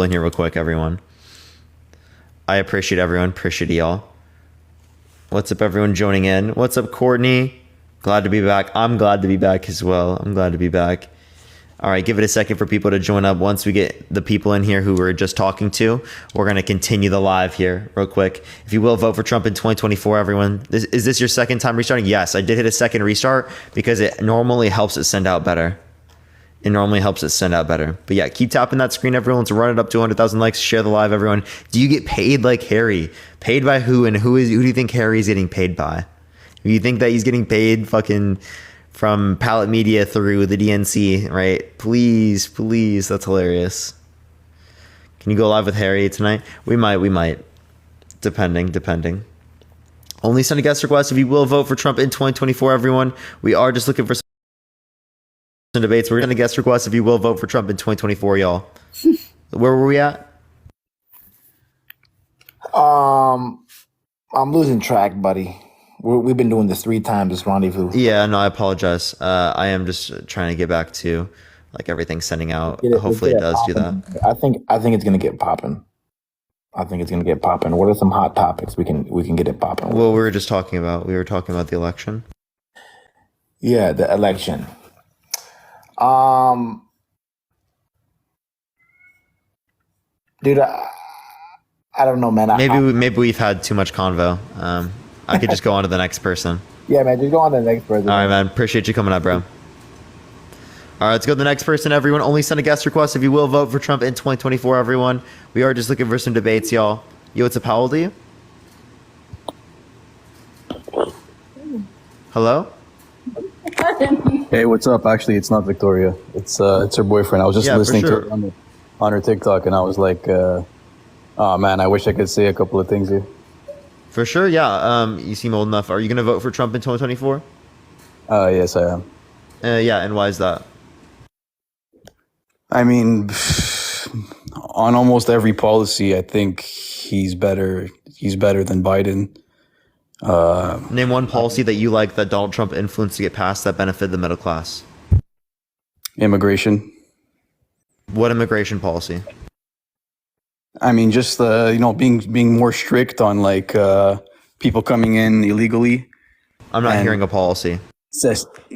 in here real quick, everyone. I appreciate everyone. Appreciate y'all. What's up, everyone joining in? What's up, Courtney? Glad to be back. I'm glad to be back as well. I'm glad to be back. All right, give it a second for people to join up. Once we get the people in here who we're just talking to, we're going to continue the live here real quick. If you will, vote for Trump in 2024, everyone. Is this your second time restarting? Yes, I did hit a second restart because it normally helps it send out better. It normally helps it send out better. But yeah, keep tapping that screen, everyone. Let's run it up to 100,000 likes. Share the live, everyone. Do you get paid like Harry? Paid by who? And who do you think Harry is getting paid by? Do you think that he's getting paid fucking from Palette Media through the DNC, right? Please, please. That's hilarious. Can you go live with Harry tonight? We might. Depending. Only send a guest request if you will vote for Trump in 2024, everyone. We are just looking for some debates. We're going to guest request if you will vote for Trump in 2024, y'all. Where were we at? I'm losing track, buddy. We've been doing this 3 times, this rendezvous. Yeah, no, I apologize. I am just trying to get back to like everything sending out. Hopefully it does do that. I think it's gonna get popping. What are some hot topics we can get it popping? Well, we were talking about the election. Yeah, the election. Dude, I don't know, man. Maybe we've had too much convo. I could just go on to the next person. Yeah, man, just go on to the next person. All right, man. Appreciate you coming up, bro. All right, let's go to the next person, everyone. Only send a guest request if you will vote for Trump in 2024, everyone. We are just looking for some debates, y'all. Yo, what's up? How old are you? Hello? Hey, what's up? Actually, it's not Victoria. It's her boyfriend. I was just listening to her on her TikTok, and I was like, oh man, I wish I could say a couple of things here. For sure, yeah. You seem old enough. Are you going to vote for Trump in 2024? Yes, I am. Yeah, and why is that? I mean, on almost every policy, I think he's better. He's better than Biden. Name one policy that you like that Donald Trump influenced to get passed that benefited the middle class. Immigration. What immigration policy? I mean, just being more strict on like people coming in illegally. I'm not hearing a policy.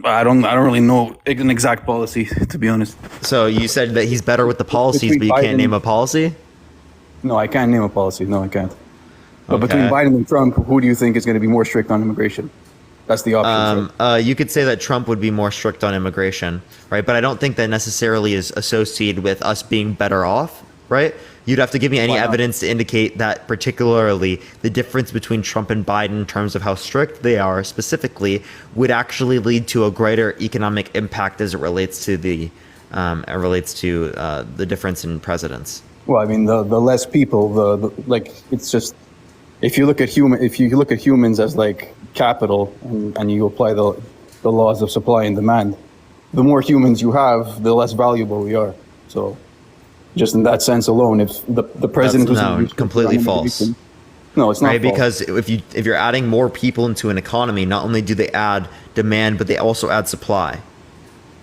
I don't really know an exact policy, to be honest. So you said that he's better with the policies, but you can't name a policy? No, I can't name a policy. No, I can't. But between Biden and Trump, who do you think is going to be more strict on immigration? That's the option. You could say that Trump would be more strict on immigration, right? But I don't think that necessarily is associated with us being better off, right? You'd have to give me any evidence to indicate that particularly the difference between Trump and Biden in terms of how strict they are specifically would actually lead to a greater economic impact as it relates to the difference in presidents. Well, I mean, the less people, it's just if you look at humans as like capital and you apply the laws of supply and demand, the more humans you have, the less valuable we are. So just in that sense alone, if the president was completely false. No, it's not right, false. because if you're adding more people into an economy, not only do they add demand, but they also add supply.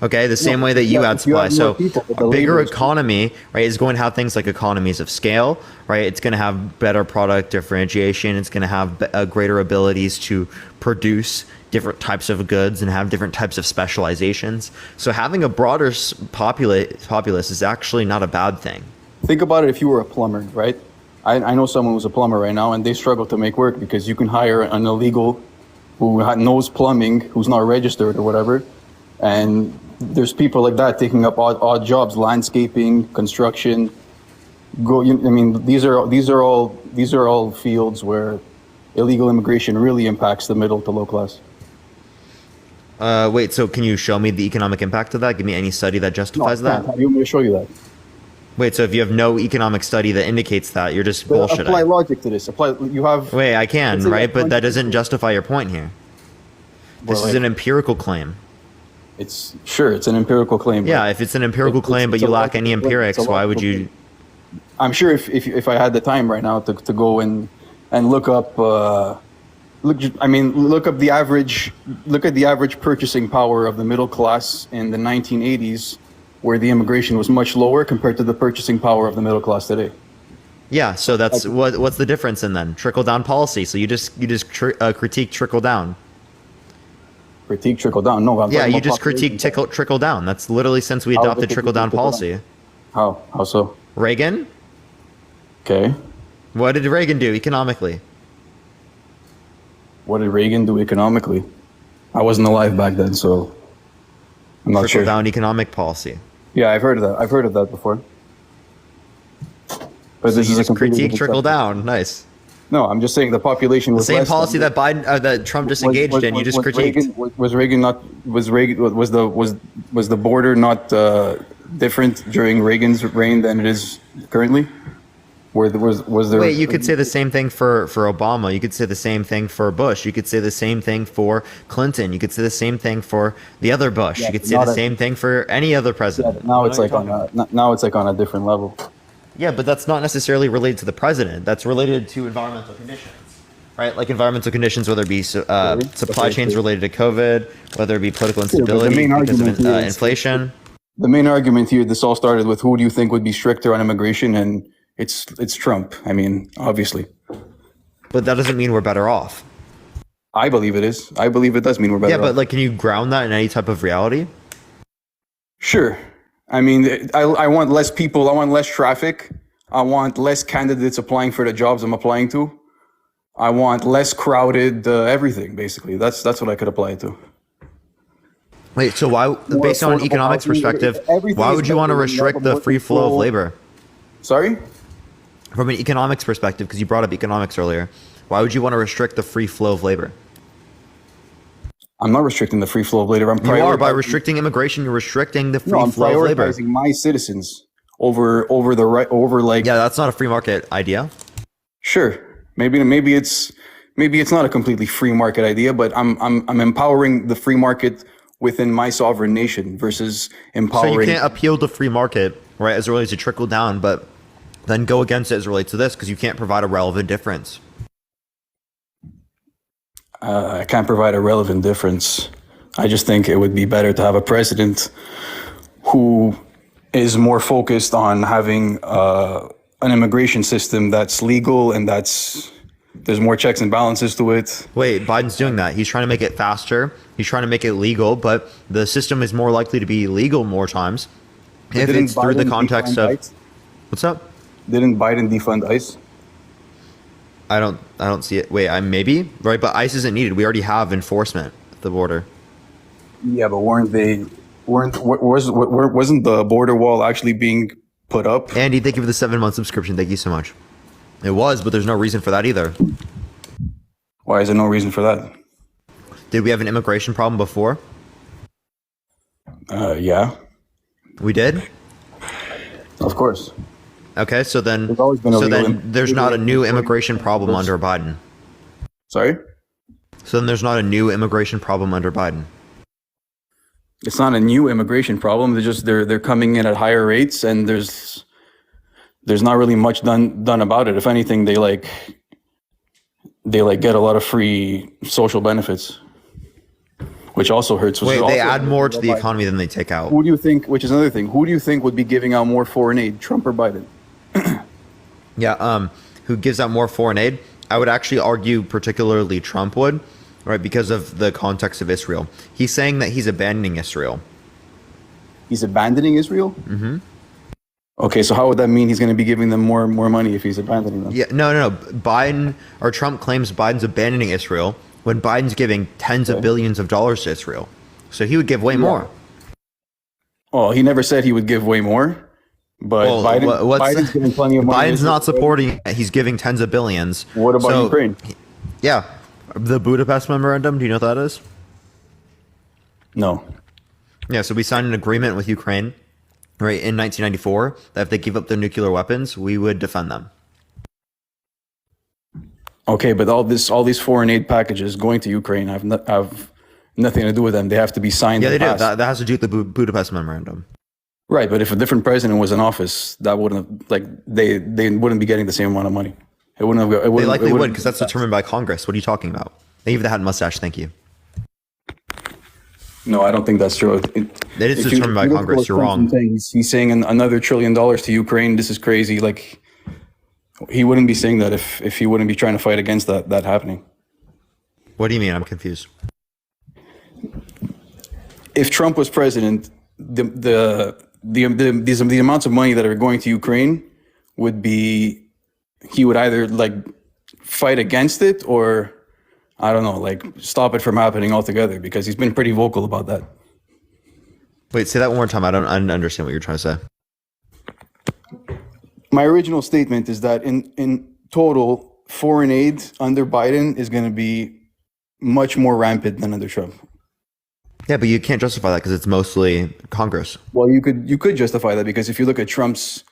Okay, the same way that you add supply. So a bigger economy, right, is going to have things like economies of scale, right? It's going to have better product differentiation. It's going to have greater abilities to produce different types of goods and have different types of specializations. So having a broader populace is actually not a bad thing. Think about it if you were a plumber, right? I know someone who's a plumber right now, and they struggle to make work because you can hire an illegal who knows plumbing, who's not registered or whatever, and there's people like that taking up odd jobs, landscaping, construction. These are all fields where illegal immigration really impacts the middle to low class. Wait, so can you show me the economic impact of that? Give me any study that justifies that? How do you want me to show you that? Wait, so if you have no economic study that indicates that, you're just bullshitting. Apply logic to this. Wait, I can, right? But that doesn't justify your point here. This is an empirical claim. It's an empirical claim. Yeah, if it's an empirical claim, but you lack any empirics, why would you? I'm sure if I had the time right now to go and look up look at the average purchasing power of the middle class in the 1980s where the immigration was much lower compared to the purchasing power of the middle class today. Yeah, so that's what's the difference in then trickle down policy. So you just critique trickle down. Critique trickle down. No, I'm Yeah, talking you about just critique population. trickle down. That's literally since we How is adopted it trickle down trickle down? policy. How so? Reagan, Okay. what did Reagan do economically? What did Reagan do economically? I wasn't alive back then, so I'm not Trickle sure. down economic policy. Yeah, I've heard of that. I've heard of that before. But So this you is a just completely critique different trickle subject. down. Nice. No, I'm just saying the population The was same less policy than- that Trump just engaged in. You just critiqued. Was the border not different during Reagan's reign than it is currently? Was there? Wait, you could say the same thing for Obama. You could say the same thing for Bush. You could say the same thing for Clinton. You could say the same thing for the other Bush. Yeah, You could but say not the a- same thing for any other president. Now What it's are like you on talking about? now it's like on a different level. Yeah, but that's not necessarily related to the president. That's related to environmental conditions, right? Like environmental conditions, whether it be supply Okay, chains sure. related to COVID, whether it be political Sure, but the instability main because of argument here is- inflation. The main argument here, this all started with who do you think would be stricter on immigration, and it's Trump. I mean, obviously, But that doesn't mean we're better off. I believe it is. I believe it does mean we're better. Yeah, but off. like, can you ground that in any type of reality? Sure. I mean, I want less people. I want less traffic. I want less candidates applying for the jobs I'm applying to. I want less crowded everything. Basically, that's what I could apply it to. Wait, so why, based on an affordable economics housing, perspective, everything why is would you want to better when you have restrict a the more free flow of control- labor? Sorry. From an economics perspective, because you brought up economics earlier, why would you want to restrict the free flow of labor? I'm not restricting the free flow of labor. I'm You are by prioritizing- restricting immigration. You're restricting the No, free I'm flow of labor. prioritizing my citizens over the right over like. Yeah, that's not a free market idea. Sure. Maybe it's not a completely free market idea, but I'm empowering the free market within my sovereign nation versus So you empowering. can't appeal to free market, right, as it relates to trickle down, but then go against it as it relates to this because you can't provide a relevant difference. I can't provide a relevant difference. I just think it would be better to have a president who is more focused on having an immigration system that's legal and there's more checks and balances to it. Wait, Biden's doing that. He's trying to make it faster. He's trying to make it legal, but the system is more likely to be legal more times if Didn't it's through the Biden context defund of ICE? what's up. Didn't Biden defund ICE? I don't see it. Wait, maybe right, but ICE isn't needed. We already have enforcement at the border. Yeah, but wasn't the border wall actually being put up? Andy, thank you for the 7-month subscription. Thank you so much. It was, but there's no reason for that either. Why is there no reason for that? Did we have an immigration problem before? Yeah, We did. of course. Okay, so then, There's always been so illegal then there's not a new immigration problem under Biden. Sorry? So then there's not a new immigration problem under Biden. It's not a new immigration problem. They're coming in at higher rates, and there's not really much done about it. If anything, they get a lot of free social benefits, which also hurts. Wait, they add more to the economy than they take out. Who do you think? Which is another thing. Who do you think would be giving out more foreign aid, Trump or Biden? Yeah, who gives out more foreign aid? I would actually argue particularly Trump would, right, because of the context of Israel. He's saying that he's abandoning Israel. He's abandoning Israel. Mm-hmm. Okay, so how would that mean he's going to be giving them more money if he's abandoning them? Yeah, no. Biden or Trump claims Biden's abandoning Israel when Biden's giving tens of billions of dollars to Israel. So he would give way more. Well, he never said he would give way more, but Well, Biden's giving plenty of money. Biden's not supporting it. He's giving tens of billions. What about So, Ukraine? Yeah. The Budapest Memorandum, do you know what that is? No. Yeah, so we signed an agreement with Ukraine, right, in 1994, that if they give up their nuclear weapons, we would defend them. Okay, but all these foreign aid packages going to Ukraine have nothing to do with them. They have to be signed. Yeah, they and do. passed. That has to do with the Budapest Memorandum. Right, but if a different president was in office, that wouldn't they wouldn't be getting the same amount of money. It wouldn't have. They likely would, because that's determined by Congress. What are you talking about? They even had a mustache. Thank you. No, I don't think that's true. That is if determined by look at Congress. what You're Trump's wrong. saying, he's saying another $1 trillion to Ukraine. This is crazy. Like, he wouldn't be saying that if he wouldn't be trying to fight against that happening. What do you mean? I'm confused. If Trump was president, the amounts of money that are going to Ukraine would be, he would either like fight against it or, I don't know, like stop it from happening altogether, because he's been pretty vocal about that. Wait, say that one more time. I don't understand what you're trying to say. My original statement is that in total, foreign aid under Biden is going to be much more rampant than under Trump. Yeah, but you can't justify that because it's mostly Congress. Well, you could justify that, because if you look at Trump's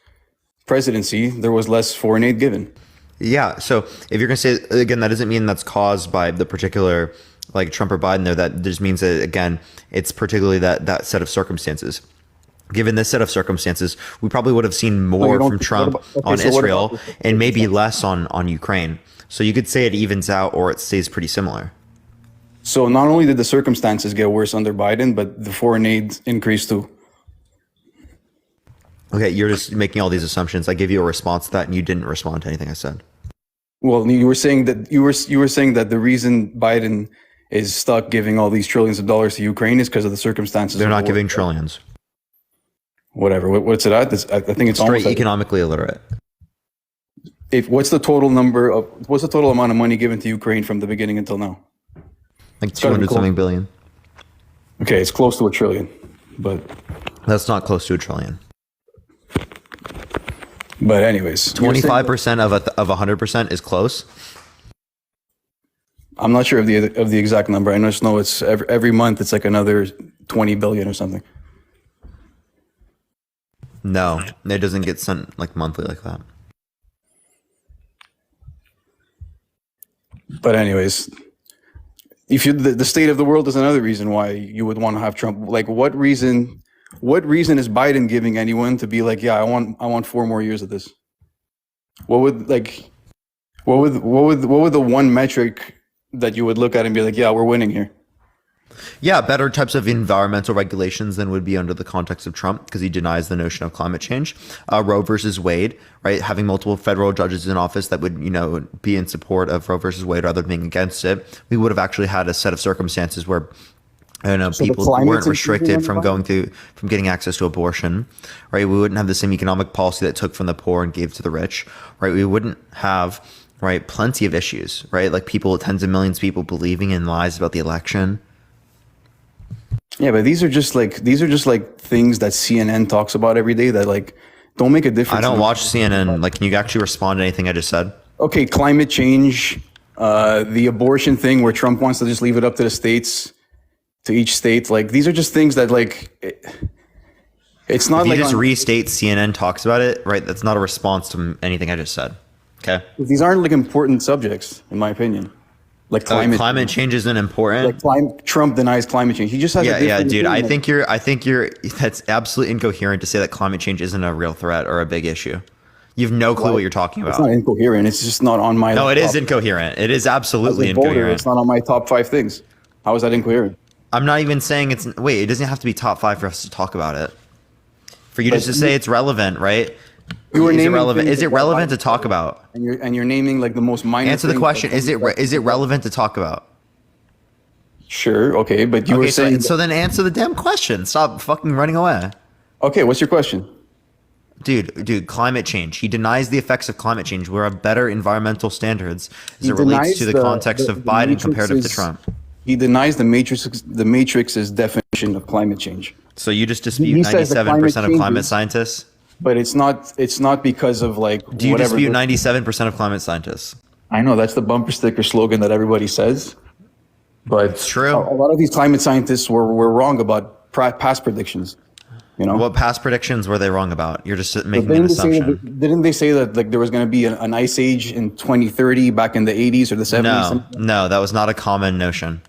presidency, there was less foreign aid given. Yeah, so if you're going to say, again, that doesn't mean that's caused by the particular, like Trump or Biden there. That just means that, again, it's particularly that set of circumstances. Given this set of circumstances, we probably would have seen more from Trump on Israel and maybe less on Ukraine. So you could say it evens out or it stays pretty similar. So not only did the circumstances get worse under Biden, but the foreign aid increased too. Okay, you're just making all these assumptions. I gave you a response to that, and you didn't respond to anything I said. Well, you were saying that you were saying that the reason Biden is stuck giving all these trillions of dollars to Ukraine is because of the circumstances. They're of not the war. giving trillions. Whatever. What's it at? I think it's Straight almost economically illiterate. what's the total amount of money given to Ukraine from the beginning until now? Like gotta be 200 something billion. Okay, it's close to $1 trillion, but That's not close to $1 trillion. anyways, you're saying 25% of 100% is close. I'm not sure of the exact number. I just know it's every month it's like another 20 billion or something. No, it doesn't get sent like monthly like that. But anyways, if the state of the world is another reason why you would want to have Trump. Like, what reason is Biden giving anyone to be like, yeah, I want 4 more years of this? What would the one metric that you would look at and be like, yeah, we're winning here? Yeah, better types of environmental regulations than would be under the context of Trump, because he denies the notion of climate change. Roe versus Wade, right? Having multiple federal judges in office that would, be in support of Roe versus Wade rather than being against it. We would have actually had a set of circumstances where people weren't restricted from from getting access to abortion, right? We wouldn't have the same economic policy that took from the poor and gave to the rich, right? We wouldn't have, right, plenty of issues, right? Like tens of millions of people believing in lies about the election. Yeah, but these are just like things that CNN talks about every day that like don't make a difference. I don't watch CNN. Like, can you actually respond to anything I just said? Okay, climate change, the abortion thing where Trump wants to just leave it up to the states, to each state. Like, these are just things that like it's not If you like just restate CNN talks about it, right? That's not a response to anything I just said. Okay. these aren't like important subjects, in my opinion. Like Climate change isn't important. Like Trump denies climate change. He just has Yeah, a different dude. opinion. I think you're. That's absolutely incoherent to say that climate change isn't a real threat or a big issue. You have no clue what you're talking It's about. not incoherent. It's just not on my. No, it is top- incoherent. It is absolutely as a voter, incoherent. It's not on my top 5 things. How is that incoherent? I'm not even saying it's. Wait, it doesn't have to be top 5 for us to talk about it. For you just to say it's relevant, right? You were Is it naming relevant? things Is it that relevant to Biden talk said, about? And you're naming like the most minor. Answer the things question. that- Is it relevant to talk about? Sure. Okay, but you were Okay, saying. so then answer the damn question. Stop fucking running away. Okay, what's your question? Dude, climate change. He denies the effects of climate change. We're at better environmental standards as He it relates denies to the context of Biden comparative to matrix's- Trump. He denies the matrix's definition of climate change, So you just dispute He says that 97% of climate climate changes- scientists? but it's not because of like. Do you whatever dispute the- 97% of climate scientists? I know that's the bumper sticker slogan that everybody says, but It's true. A lot of these climate scientists were wrong about past predictions. You know, What past predictions were they wrong about? You're just making an didn't they, say assumption. didn't they say that like there was going to be an ice age in 2030 back in the 80s or the 70s? No, that was not a common notion.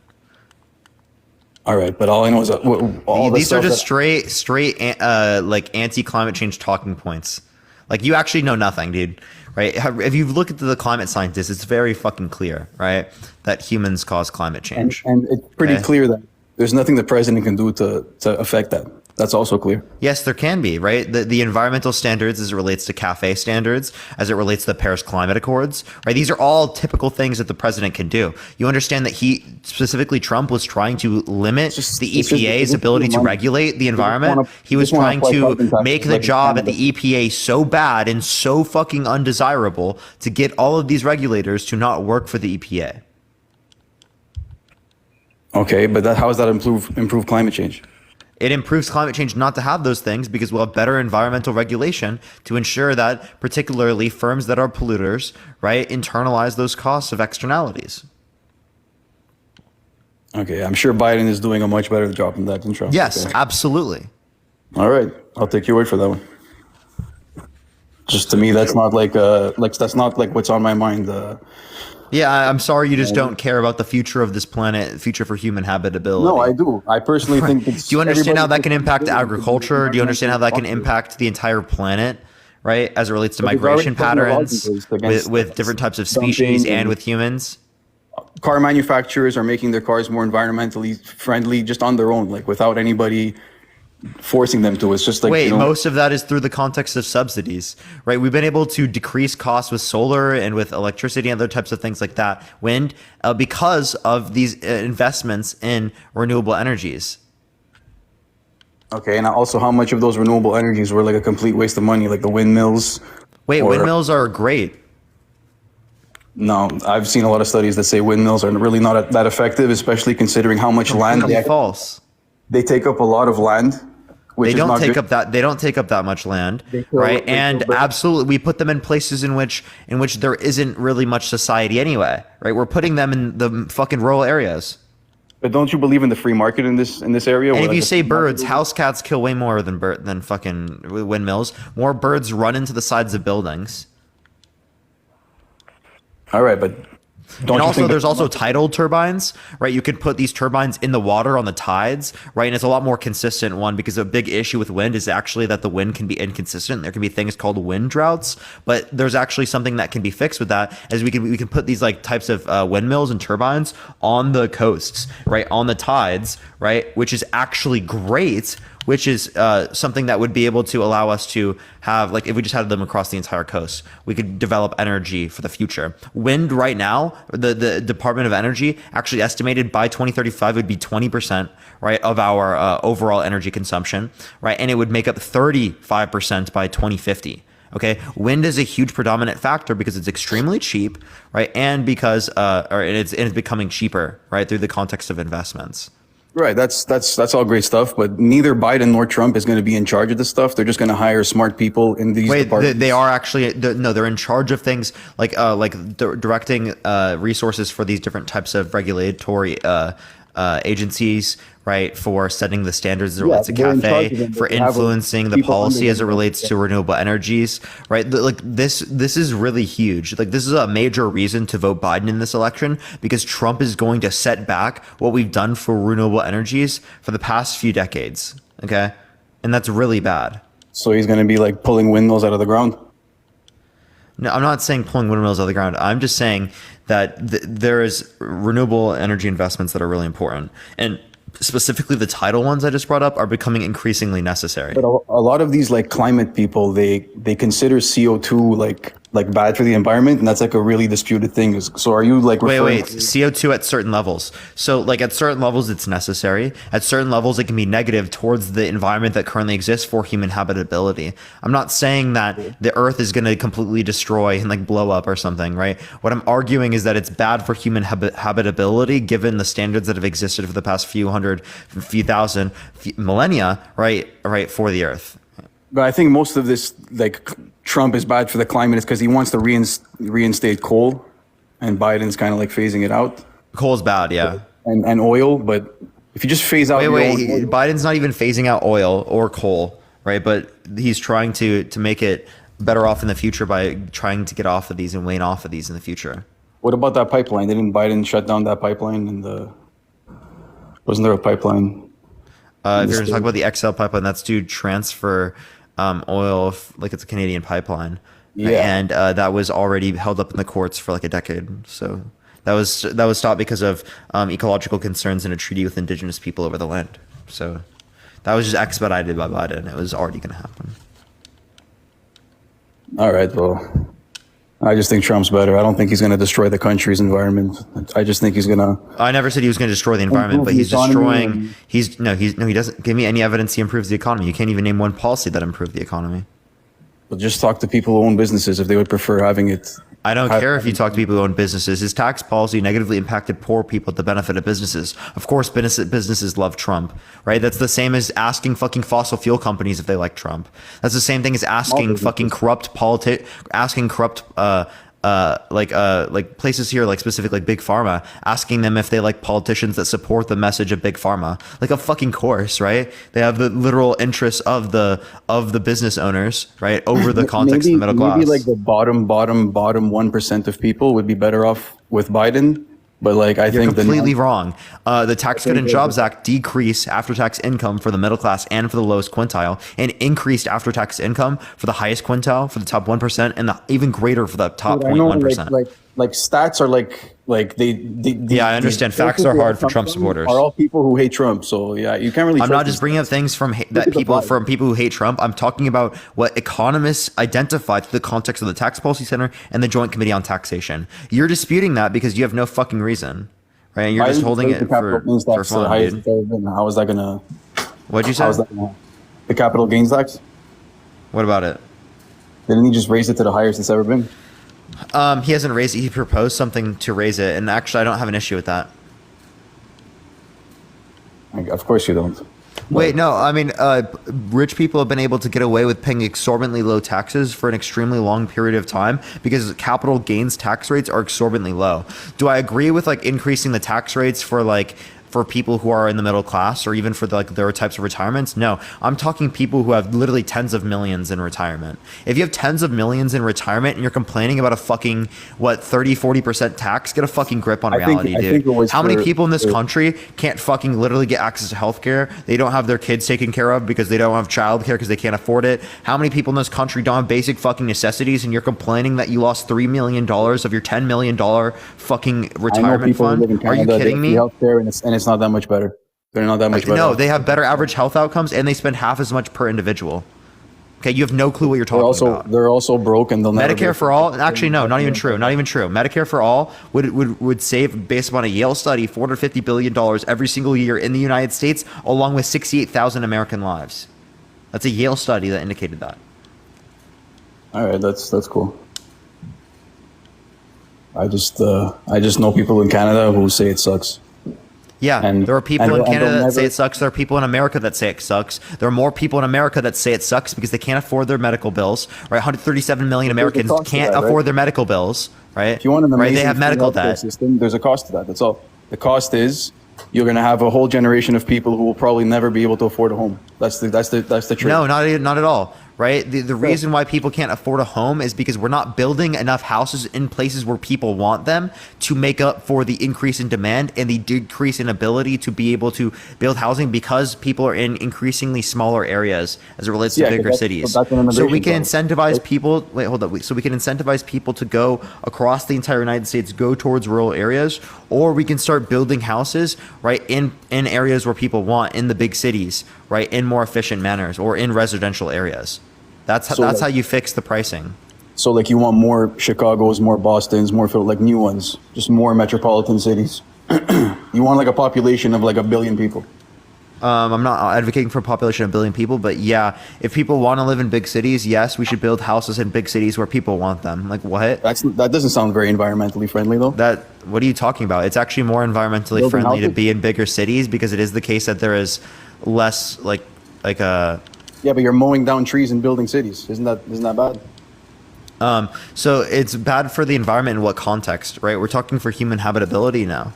All right, but all I know is that all the These are stuff just that- straight like anti-climate change talking points. Like, you actually know nothing, dude. Right? If you look at the climate scientists, it's very fucking clear, right, that humans cause climate change. and it's pretty Okay. clear that There's nothing the president can do to affect that. That's also clear. Yes, there can be, right? The environmental standards as it relates to CAFE standards, as it relates to the Paris Climate Accords, right? These are all typical things that the president can do. You understand that specifically Trump, was trying to limit the EPA's ability to regulate the environment. He was trying to make the job at the EPA so bad and so fucking undesirable to get all of these regulators to not work for the EPA. Okay, but how does that improve climate change? It improves climate change not to have those things because we'll have better environmental regulation to ensure that particularly firms that are polluters, right, internalize those costs of externalities. Okay, I'm sure Biden is doing a much better job than that than Trump. Yes, okay. Absolutely. All right, I'll take your word for that one. Just to me, that's not that's not like what's on my mind. Yeah, I'm sorry you just don't care about the future of this planet, future for human habitability. No, I do. I personally think it's... Do you understand how that can impact agriculture? Do you understand how that can impact the entire planet, right? As it relates to migration patterns with different types of species and with humans? Car manufacturers are making their cars more environmentally friendly just on their own, like without anybody forcing them to. It's just like, wait, most of that is through the context of subsidies, right? We've been able to decrease costs with solar and with electricity and other types of things like that, wind, because of these investments in renewable energies. Okay, and also how much of those renewable energies were like a complete waste of money, like the windmills? Wait, windmills are great. No, I've seen a lot of studies that say windmills are really not that effective, especially considering how much land false. They take up a lot of land. They don't take up that much land, right? And absolutely, we put them in places in which there isn't really much society anyway, right? We're putting them in the fucking rural areas. But don't you believe in the free market in this area? And if you say birds, house cats kill way more than fucking windmills. More birds run into the sides of buildings. All right, but and also, there's also tidal turbines, right? You could put these turbines in the water on the tides, right? And it's a lot more consistent one, because a big issue with wind is actually that the wind can be inconsistent. There can be things called wind droughts, but there's actually something that can be fixed with that, as we can put these like types of windmills and turbines on the coasts, right? On the tides, right? Which is actually great, which is something that would be able to allow us to have, like, if we just had them across the entire coast, we could develop energy for the future. Wind right now, the Department of Energy actually estimated by 2035 would be 20%, right, of our overall energy consumption, right? And it would make up 35% by 2050. Okay, wind is a huge predominant factor because it's extremely cheap, right? And because it's becoming cheaper, right, through the context of investments. Right, that's all great stuff, but neither Biden nor Trump is going to be in charge of this stuff. They're just going to hire smart people in these departments. They are actually they're in charge of things like directing resources for these different types of regulatory agencies, right, for setting the standards as it relates to CAFE, for influencing the policy as it relates to renewable energies, right? Like this is really huge. Like, this is a major reason to vote Biden in this election, because Trump is going to set back what we've done for renewable energies for the past few decades. Okay, and that's really bad. So he's going to be like pulling windmills out of the ground. No, I'm not saying pulling windmills out of the ground. I'm just saying that there is renewable energy investments that are really important. And specifically the tidal ones I just brought up are becoming increasingly necessary. But a lot of these like climate people, they consider CO2 like bad for the environment, and that's like a really disputed thing. So are you like wait, CO2 at certain levels? So like at certain levels it's necessary. At certain levels it can be negative towards the environment that currently exists for human habitability. I'm not saying that the earth is going to completely destroy and like blow up or something, right? What I'm arguing is that it's bad for human habitability given the standards that have existed for the past few thousand millennia, right, for the earth. But I think most of this, like, Trump is bad for the climate is because he wants to reinstate coal, and Biden's kind of like phasing it out. Coal's bad, yeah. And oil, but if you just phase out Biden's not even phasing out oil or coal, right? But he's trying to make it better off in the future by trying to get off of these and wane off of these in the future. What about that pipeline? Didn't Biden shut down that pipeline? Wasn't there a pipeline? If you're going to talk about the XL pipeline, that's to transfer oil, like it's a Canadian pipeline. Yeah. And that was already held up in the courts for like a decade. So That was stopped because of ecological concerns and a treaty with indigenous people over the land. So that was just expedited by Biden. It was already going to happen. All right, well, I just think Trump's better. I don't think he's going to destroy the country's environment. I just think he's going to. I never said he was going to destroy the environment, but he's destroying. He doesn't give me any evidence he improves the economy. You can't even name one policy that improved the economy. But just talk to people who own businesses if they would prefer having it. I don't care if you talk to people who own businesses. His tax policy negatively impacted poor people at the benefit of businesses. Of course, businesses love Trump, right? That's the same as asking fucking fossil fuel companies if they like Trump. That's the same thing as asking fucking corrupt like places here, like specifically like Big Pharma, asking them if they like politicians that support the message of Big Pharma. Like, of fucking course, right? They have the literal interests of the business owners, right, over the context of the middle class. Maybe like the bottom 1% of people would be better off with Biden. But like, I think completely wrong. The Tax Cut and Jobs Act decreased after-tax income for the middle class and for the lowest quintile, and increased after-tax income for the highest quintile, for the top 1%, and even greater for the top 0.1%. Like stats are like they yeah, I understand. Facts are hard for Trump supporters. Are all people who hate Trump. So yeah, you can't really. I'm not just bringing up things from people who hate Trump. I'm talking about what economists identified through the context of the Tax Policy Center and the Joint Committee on Taxation. You're disputing that because you have no fucking reason, right? And you're just holding it for fun, dude. How is that gonna? What'd you say? The capital gains tax. What about it? Didn't he just raise it to the highest it's ever been? He hasn't raised it. He proposed something to raise it, and actually, I don't have an issue with that. Of course you don't. Wait, no. I mean, rich people have been able to get away with paying exorbitantly low taxes for an extremely long period of time because capital gains tax rates are exorbitantly low. Do I agree with like increasing the tax rates for people who are in the middle class, or even for their types of retirements? No, I'm talking people who have literally tens of millions in retirement. If you have tens of millions in retirement and you're complaining about a fucking 30-40% tax, get a fucking grip on reality, dude. How many people in this country can't fucking literally get access to healthcare? They don't have their kids taken care of because they don't have childcare because they can't afford it. How many people in this country don't have basic fucking necessities, and you're complaining that you lost $3 million of your $10 million fucking retirement fund? Are you kidding me? Healthcare and it's not that much better. They're not that much better. No, they have better average health outcomes, and they spend half as much per individual. Okay, you have no clue what you're talking about. They're also broke, and they'll never Medicare for all. Actually, no, not even true. Not even true. Medicare for all would save, based upon a Yale study, $450 billion every single year in the United States, along with 68,000 American lives. That's a Yale study that indicated that. All right, that's cool. I just know people in Canada who say it sucks. Yeah, there are people in Canada that say it sucks. There are people in America that say it sucks. There are more people in America that say it sucks because they can't afford their medical bills. Right, 137 million Americans can't afford their medical bills. Right, if you want an amazing they have medical debt. System, there's a cost to that. That's all. The cost is you're going to have a whole generation of people who will probably never be able to afford a home. That's the truth. No, not at all. Right? The reason why people can't afford a home is because we're not building enough houses in places where people want them to make up for the increase in demand and the decrease in ability to be able to build housing, because people are in increasingly smaller areas as it relates to bigger cities. So we can incentivize people. Wait, hold up. So we can incentivize people to go across the entire United States, go towards rural areas, or we can start building houses right in areas where people want, in the big cities, right, in more efficient manners, or in residential areans. That's how you fix the pricing. So like you want more Chicagos, more Bostons, more like new ones, just more metropolitan cities. You want like a population of like 1 billion people. I'm not advocating for a population of 1 billion people, but yeah, if people want to live in big cities, yes, we should build houses in big cities where people want them. Like what? That doesn't sound very environmentally friendly though. What are you talking about? It's actually more environmentally friendly to be in bigger cities, because it is the case that there is less like a. Yeah, but you're mowing down trees and building cities. Isn't that bad? So it's bad for the environment in what context, right? We're talking for human habitability now.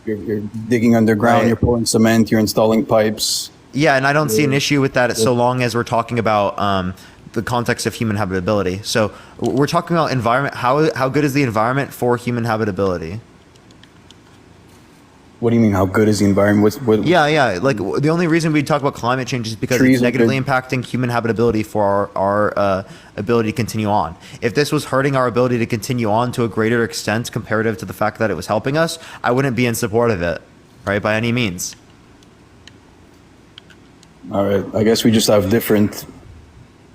You're digging underground, right. You're pouring cement, you're installing pipes. Yeah, and I don't see an issue with that so long as we're talking about the context of human habitability. So we're talking about environment. How good is the environment for human habitability? What do you mean? How good is the environment? Yeah. Like the only reason we talk about climate change is because Trees it's are negatively good. impacting human habitability for our ability to continue on. If this was hurting our ability to continue on to a greater extent comparative to the fact that it was helping us, I wouldn't be in support of it, right? By any means. All right. I guess we just have different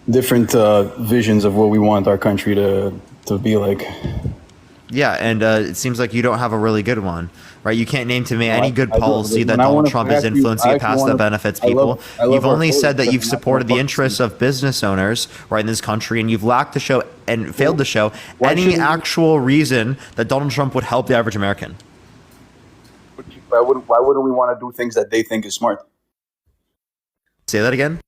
visions of what we want our country to be like. Yeah, and it seems like you don't have a really good one, right? You can't name to me any good I do. policy that And I Donald wanna- Trump I is actually- influencing I it past actually that wanna- benefits I people. love You've our only vote, said that but you've not supported the policy. interests of business owners, right, in this country, and you've lacked to show and failed to show Why any shouldn't we- actual reason that Donald Trump would help the average American. Why wouldn't we want to do things that they think is smart? Say that again?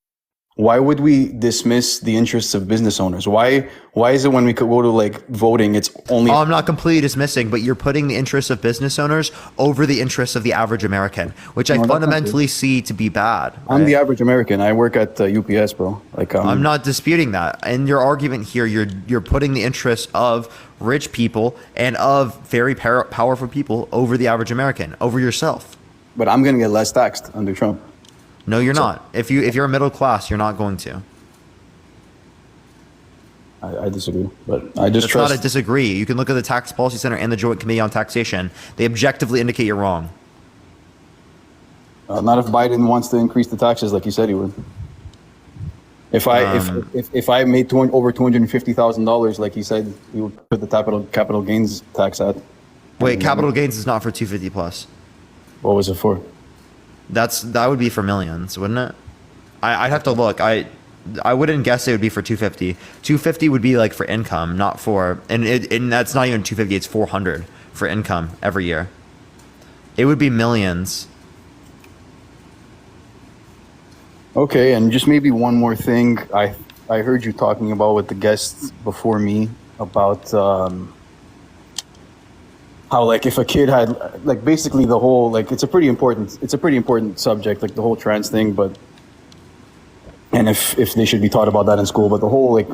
Why would we dismiss the interests of business owners? Why is it when we could go to like voting, it's only Oh, I'm not completely dismissing, but you're putting the interests of business owners over the interests of the average American, which I No, that's not fundamentally see to be bad. I'm right? the average American. I work at UPS, bro. Like I'm not disputing that. In your argument here, you're putting the interests of rich people and of very powerful people over the average American, over yourself. but I'm gonna get less taxed under Trump. No, you're not. If you're a middle class, you're not going to. I disagree, but I just It's trust. not a disagree. You can look at the Tax Policy Center and the Joint Committee on Taxation. They objectively indicate you're wrong. Not if Biden wants to increase the taxes like he said he would. If I made over $250,000 like he said he would put the capital gains tax at. Wait, capital gains is not for 250 plus. What was it for? That would be for millions, wouldn't it? I'd have to look. I wouldn't guess it would be for 250. 250 would be like for income, not for and that's not even 250. It's 400 for income every year. It would be millions. Okay, and just maybe one more thing. I heard you talking about with the guests before me about how like if a kid had like basically the whole like it's a pretty important subject, like the whole trans thing, but and if they should be taught about that in school, but the whole like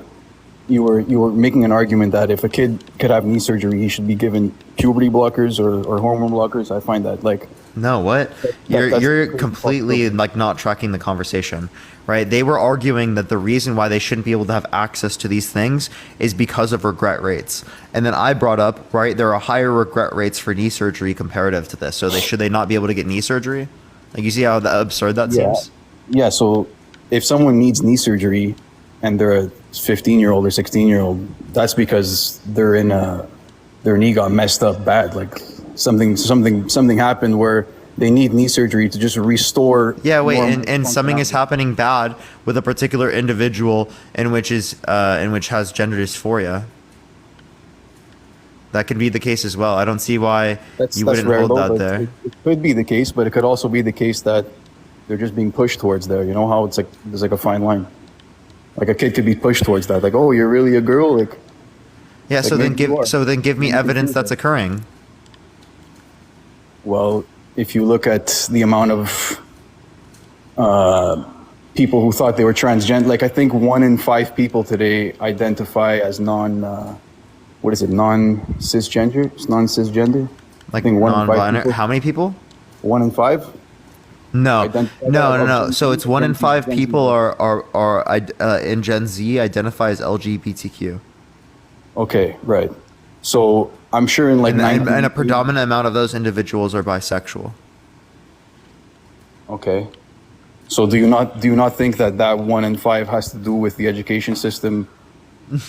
you were making an argument that if a kid could have knee surgery, he should be given puberty blockers or hormone blockers. I find that like No, what? that's You're pretty completely fucked up. like not tracking the conversation, right? They were arguing that the reason why they shouldn't be able to have access to these things is because of regret rates. And then I brought up, right, there are higher regret rates for knee surgery comparative to this. So should they not be able to get knee surgery? Like you see how absurd that seems? Yeah, so if someone needs knee surgery and they're a 15-year-old or 16-year-old, that's because their knee got messed up bad. Like something happened where they need knee surgery to just restore. Yeah, wait, normal and something is functionality. happening bad with a particular individual in which has gender dysphoria. That could be the case as well. I don't see why you wouldn't rare hold though, that but there. It could be the case, but it could also be the case that they're just being pushed towards there. You know how it's like there's like a fine line. Like a kid could be pushed towards that. Like, oh, you're really a girl. Like, Yeah, so then maybe you are. give me Maybe you evidence do that's that. occurring. well, if you look at the amount of people who thought they were transgender, like I think 1 in 5 people today identify as non-cisgender? It's non-cisgender. Like think 1 in 5 non-binary. people- How many people? 1 in 5? No, Identify no. as So it's 1 in Gen Z, 5 Gen Z. people are in Gen Z identify as LGBTQ, Okay, right. So I'm sure in like and a predominant amount of those individuals are bisexual. Okay. So do you not think that 1 in 5 has to do with the education system?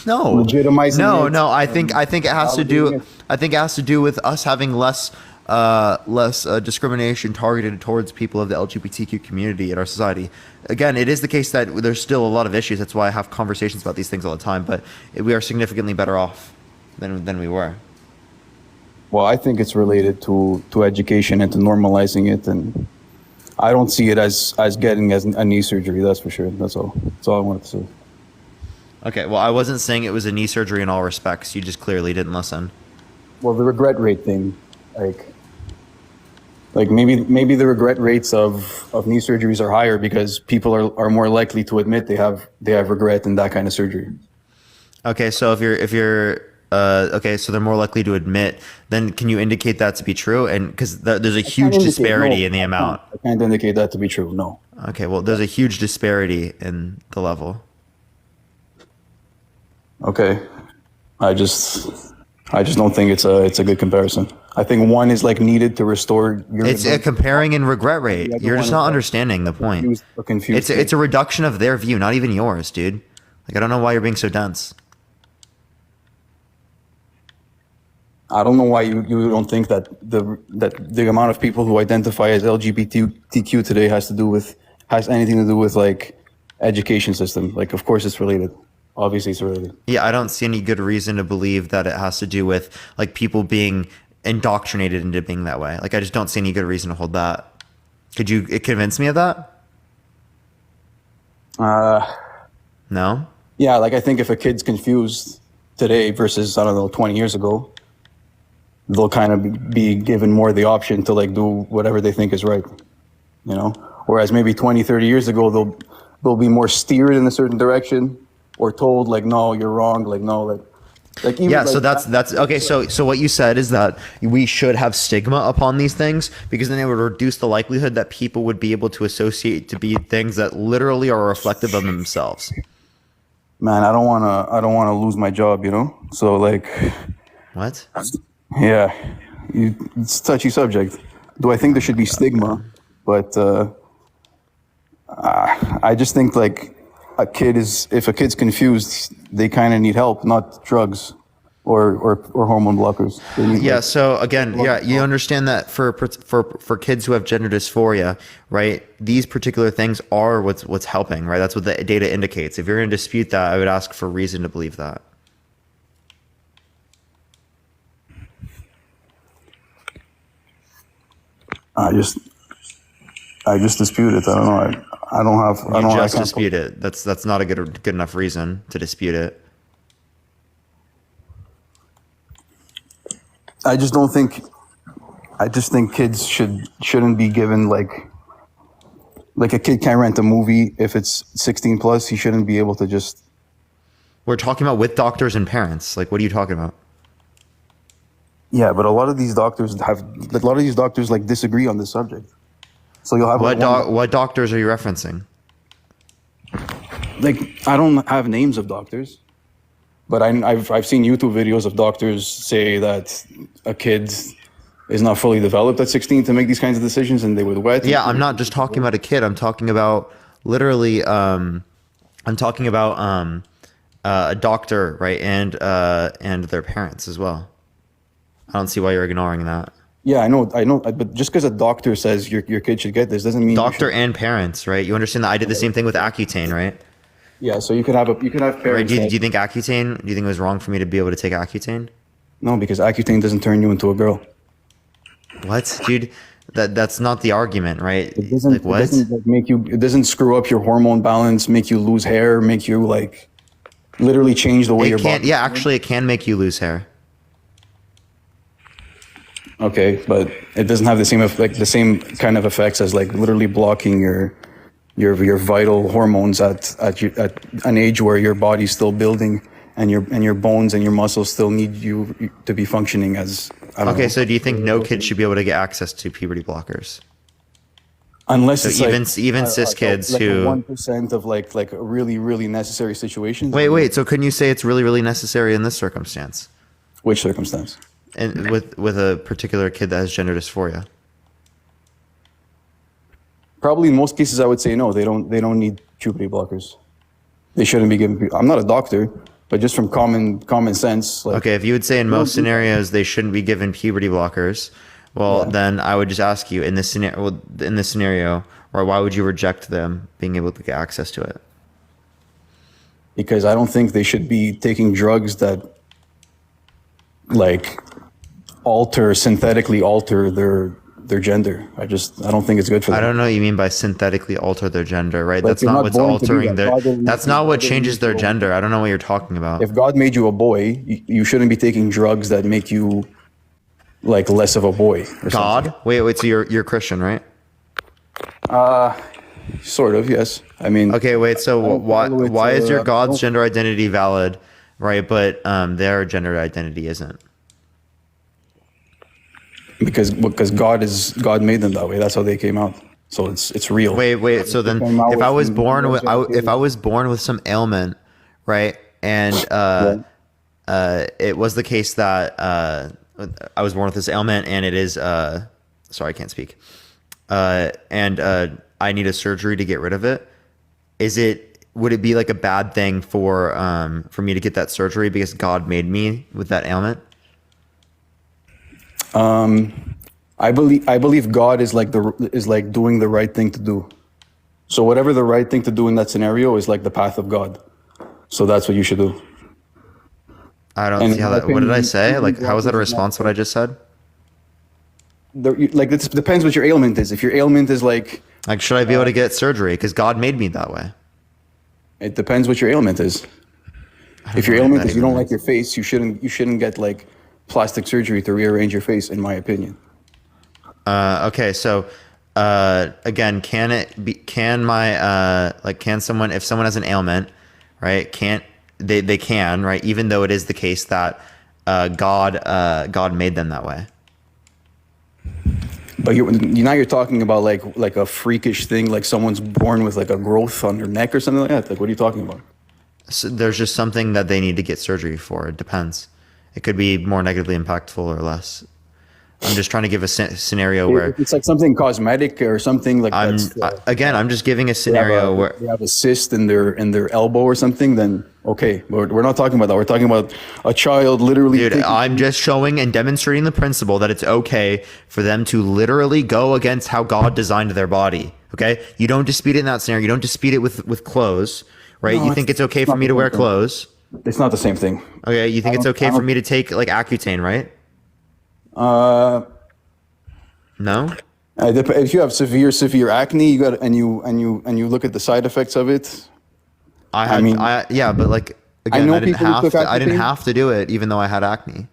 No, Legitimizing no, it, no. I think it has to do. validating it. I think it has to do with us having less discrimination targeted towards people of the LGBTQ community in our society. Again, it is the case that there's still a lot of issues. That's why I have conversations about these things all the time. But we are significantly better off than we were. Well, I think it's related to education and to normalizing it, and I don't see it as getting as a knee surgery. That's for sure. That's all I wanted to say. Okay, well, I wasn't saying it was a knee surgery in all respects. You just clearly didn't listen. Well, the regret rate thing, like maybe the regret rates of knee surgeries are higher because people are more likely to admit they have regret in that kind of surgery. Okay, so if you're okay, so they're more likely to admit. Then can you indicate that to be true? And because there's a huge Can't indicate- disparity no, in the amount. I can't indicate that to be true. No. Okay, well, there's a huge disparity in the level. Okay. I just don't think it's a good comparison. I think one is like needed to restore your It's a comparing and regret rate. The other You're one just is not like understanding the point. confused. It's a reduction of their view, not even yours, dude. Like, I don't know why you're being so dense. I don't know why you don't think that the amount of people who identify as LGBTQ today has anything to do with like education system. Like, of course it's related. Obviously it's related. Yeah, I don't see any good reason to believe that it has to do with like people being indoctrinated into being that way. Like, I just don't see any good reason to hold that. Could you convince me of that? No? Yeah, like I think if a kid's confused today versus, I don't know, 20 years ago, they'll kind of be given more the option to like do whatever they think is right, you know? Whereas maybe 20, 30 years ago, they'll be more steered in a certain direction or told like, no, you're wrong. Like, no, like even Yeah, like, so that's okay. So what you said is that we should have stigma upon these things because then it would reduce the likelihood that people would be able to associate to be things that literally are reflective of themselves. man, I don't want to lose my job, you know? So like, What? yeah, it's a touchy subject. Do I think there should be stigma? But I just think like if a kid's confused, they kind of need help, not drugs or hormone blockers. They need, Yeah. like, So again, yeah, you understand that for kids who have gender dysphoria, right? These particular things are what's helping, right? That's what the data indicates. If you're going to dispute that, I would ask for reason to believe that. I just dispute it. I don't know. I don't have. I You don't. just I can't- dispute it. That's not a good enough reason to dispute it. I just don't think. I just think kids shouldn't be given like a kid can't rent a movie if it's 16 plus. He shouldn't be able to just. We're talking about with doctors and parents. Like, what are you talking about? Yeah, but a lot of these doctors like disagree on this subject. So you'll have What doctors are you referencing? like I don't have names of doctors, but I've seen YouTube videos of doctors say that a kid is not fully developed at 16 to make these kinds of decisions, and they would wet. Yeah, I'm not just talking about a kid. I'm talking about literally. I'm talking about a doctor, right, and their parents as well. I don't see why you're ignoring that. Yeah, I know, but just because a doctor says your kid should get this doesn't mean you Doctor should. and parents, right? You understand that I did the same thing with Accutane, right? Yeah, so you could have Right? parents. Do that- you think Accutane? Do you think it was wrong for me to be able to take Accutane? No, because Accutane doesn't turn you into a girl. What, dude? That's not the argument, right? It doesn't. Like what? It doesn't like, make you. It doesn't screw up your hormone balance, make you lose hair, make you like literally change the way your It can't. body. Yeah, actually, it can make you lose hair. Okay, but it doesn't have the same kind of effects as like literally blocking your vital hormones at an age where your body's still building and your bones and your muscles still need you to be functioning as. I don't Okay, know. so do you think no kid should be able to get access to puberty blockers? Unless So it's even cis kids like who 1% of like a really necessary situations. wait. So couldn't you say it's really necessary in this circumstance, Which circumstance? and with a particular kid that has gender dysphoria? Probably in most cases, I would say no. They don't need puberty blockers. They shouldn't be given. I'm not a doctor, but just from common sense. Like, Okay, if you would say in most scenarios they shouldn't be given puberty blockers, well, Yeah. then I would just ask you in this scenario, or why would you reject them being able to get access to it? because I don't think they should be taking drugs that like synthetically alter their gender. I don't think it's good for them. I don't know what you mean by synthetically alter their gender, right? Like, That's you're not not what's born to be altering that. their. God didn't That's make you- not what God didn't changes make their you a gender. I don't know what you're talking about. If God made you a boy, you shouldn't be taking drugs that make you like less of a boy. Or God, wait. So you're Christian, right? something. Sort of, yes. I mean, Okay, wait. So don't why follow it, is your I God's don't- gender identity valid, right? But their gender identity isn't. Because God made them that way. That's how they came out. So it's real. Wait. So then, came out if I with was the born with, genitalia. if I was born with some ailment, right, and it was the case that I was born with this ailment, and it is sorry, I can't speak, and I need a surgery to get rid of it. Would it be like a bad thing for me to get that surgery because God made me with that ailment? I believe God is like doing the right thing to do. So whatever the right thing to do in that scenario is like the path of God. So that's what you should do. I don't And see how my that. What did I opinion, say? Like, how was that a God is response to what I just said? Like it depends what your ailment is. If your ailment is like, Like, should I be able to get surgery because God made me that way? it depends what your ailment is. If know your what ailment that is you even don't means. like your face, you shouldn't get like plastic surgery to rearrange your face, in my opinion. Okay, so again, can someone, if someone has an ailment, right, they can, right, even though it is the case that God made them that way. But now you're talking about like a freakish thing, like someone's born with like a growth on their neck or something like that. Like, what are you talking about? So there's just something that they need to get surgery for. It depends. It could be more negatively impactful or less. I'm just trying to give a scenario where It's like something cosmetic or something like I'm just giving a scenario where they have a cyst in their elbow or something. Then okay, but we're not talking about that. We're talking about a child literally. dude, I'm just showing and demonstrating the principle that it's okay for them to literally go against how God designed their body. Okay, you don't dispute it in that scenario. You don't dispute it with clothes, right? No, You think it's okay it's for not me the to wear same thing. clothes. It's not the same thing. Okay, you think it's okay I for don't- me to take like Accutane, right? No. If you have severe acne, you got and you look at the side effects of it. I mean- yeah, but like again, know I didn't people who have took to. I didn't Accutane. have to do it, even though I had acne.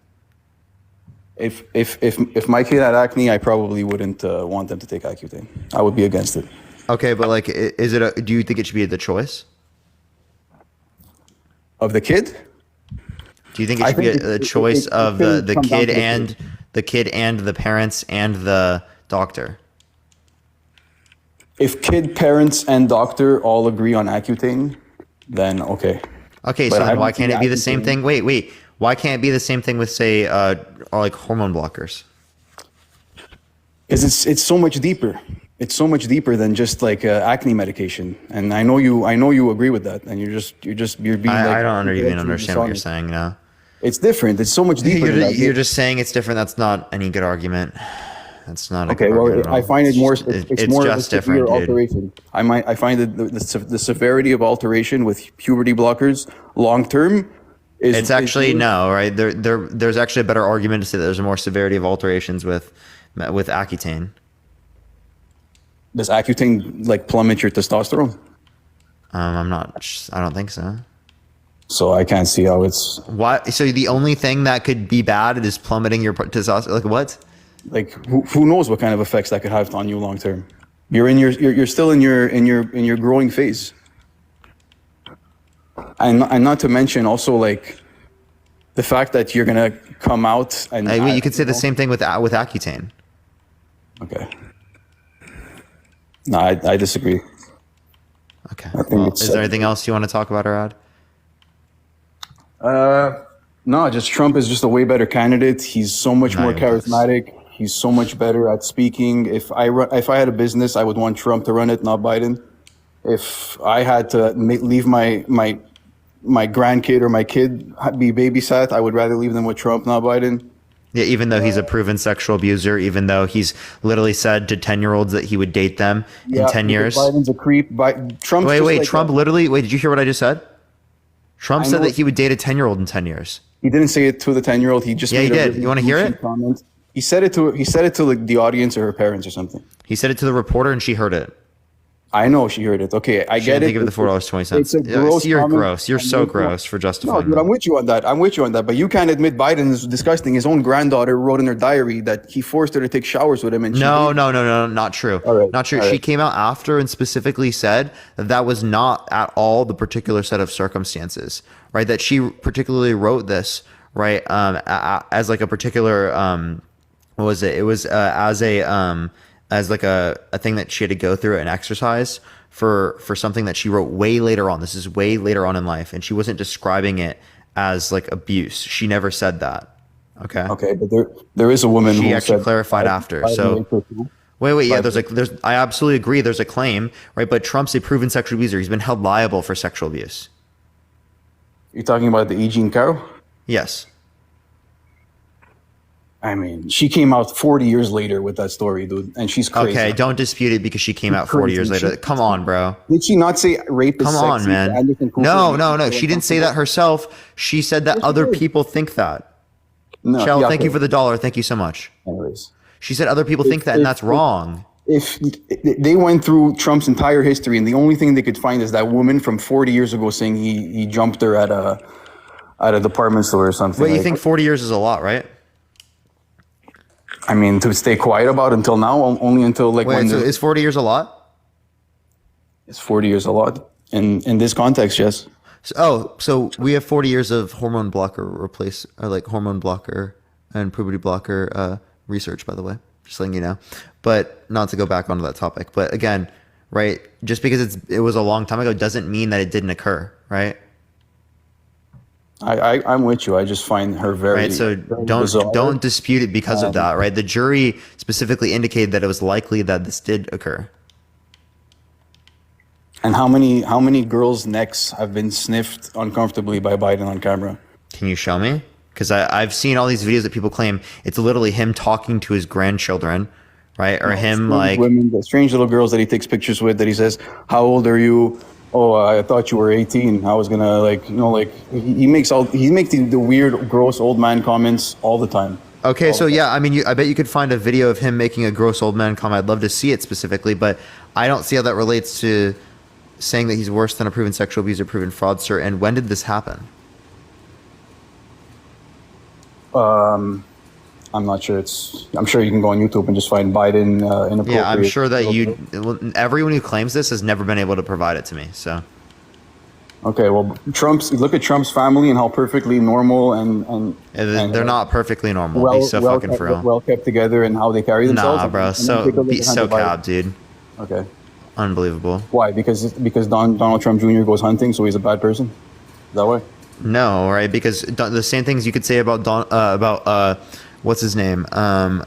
If my kid had acne, I probably wouldn't want them to take Accutane. I would be against it. Okay, but like, do you think it should be the choice? Of the kid? Do you think it I should be think a it choice of the shouldn't come down kid to the and kid. the kid and the parents and the doctor? If kid, parents, and doctor all agree on Accutane, then okay. Okay, But so I then don't why can't see it be the same Accutane- thing? Wait. Why can't it be the same thing with, say, like hormone blockers? Because it's so much deeper. It's so much deeper than just like acne medication. And I know you agree with that. And you're being. I like, don't even intellectually understand what you're dishonest. saying now. It's different. It's so much deeper. than that. You're just saying it's different. That's not any good argument. That's not a Okay, good argument well, at I all. find it more. Just- It's it's more just of a severe different, dude. alteration. I find that the severity of alteration with puberty blockers long term is. It's actually no, right? There's actually a better argument to say that there's more severity of alterations with Accutane. Does Accutane like plummet your testosterone? I don't think so. So I can't see how it's Why? So the only thing that could be bad is plummeting your testosterone. Like what? like who knows what kind of effects that could have on you long term. You're still in your growing phase. And not to mention also like the fact that you're gonna come out and You could say the same thing with Accutane. Okay. No, I disagree. Okay. think Well, it's is there anything else you want to talk about or add? No, just Trump is just a way better candidate. He's so much Not more even close. charismatic. He's so much better at speaking. If I had a business, I would want Trump to run it, not Biden. If I had to leave my grandkid or my kid be babysat, I would rather leave them with Trump, not Biden. Yeah, even though he's a proven sexual abuser, even though he's literally said to 10-year-olds that he would date them in 10 because years. Biden's a creep. Trump's Wait, just wait, like Trump that. literally, wait, did you hear what I just said? Trump I said know- that he would date a 10-year-old in 10 years. He didn't say it to the 10-year-old. He just Yeah, he made a did. really You wanna hear goofy it? comment. He said it to like the audience or her parents or something. He said it to the reporter and she heard it. I know she heard it. Okay, I She get didn't it. think of the $4.20. It's a gross You're comment. gross. You're so gross for No, justifying dude, that. I'm with you on that. I'm with you on that. But you can't admit Biden is disgusting. His own granddaughter wrote in her diary that he forced her to take showers with him, and No, not true. All right, Not true. all She right. came out after and specifically said that that was not at all the particular set of circumstances, right? That she particularly wrote this, right, as like a particular, what was it? It was as like a thing that she had to go through, an exercise for something that she wrote way later on. This is way later on in life, and she wasn't describing it as like abuse. She never said that. Okay. Okay, but there is a woman She who actually said clarified after. Biden So raped her too. wait, yeah, But- there's I absolutely agree there's a claim, right? But Trump's a proven sexual abuser. He's been held liable for sexual abuse. You're talking about the E. Jean Carroll? Yes. I mean, she came out 40 years later with that story, dude, and she's crazy. Okay, don't dispute it because she came out 40 years crazy. later. Come on, bro. Did she not say rape is Come sexy? on, man. Anderson Cooper No. makes She her didn't say that herself. She said that Yes, she other did. people think that. No, Shell, yeah, thank you okay. for the $1. Thank you so much. Anyways, She said other people think that, and if- that's wrong. if they went through Trump's entire history, and the only thing they could find is that woman from 40 years ago saying he jumped her at a department store or something. Wait, you like- think 40 years is a lot, right? I mean, to stay quiet about until now, only until like Wait, when so is 40 years a lot? it's 40 years a lot in this context. Yes. So we have 40 years of hormone blocker hormone blocker and puberty blocker research, by the way, just letting you know. But not to go back onto that topic. But again, right, just because it was a long time ago doesn't mean that it didn't occur, right? I'm with you. I just find her very Right. So very don't bizarre. dispute it because of that, right? The jury specifically indicated that it was likely that this did occur. And how many girls' necks have been sniffed uncomfortably by Biden on camera? Can you show me? Because I've seen all these videos that people claim it's literally him talking to his grandchildren, right? Or him Strange like, women, the strange little girls that he takes pictures with. That he says, "How old are you?" Oh, I thought you were 18. I was gonna he makes the weird, gross old man comments all the time. okay, so yeah, I mean, I bet you could find a video of him making a gross old man comment. I'd love to see it specifically, but I don't see how that relates to saying that he's worse than a proven sexual abuser, proven fraudster. And when did this happen? I'm not sure. I'm sure you can go on YouTube and just find Biden inappropriate. Yeah, I'm sure that everyone who claims this has never been able to provide it to me. So Okay, well, look at Trump's family and how perfectly normal and they're not perfectly normal. Be so fucking kept, for real. well kept together and how they carry themselves. Nah, bro. And then take a look at So Hunter Biden. cab, dude. Okay. Unbelievable. Why? Because Donald Trump Jr. goes hunting, so he's a bad person. Is that why? No, right? Because the same things you could say about what's his name? Joe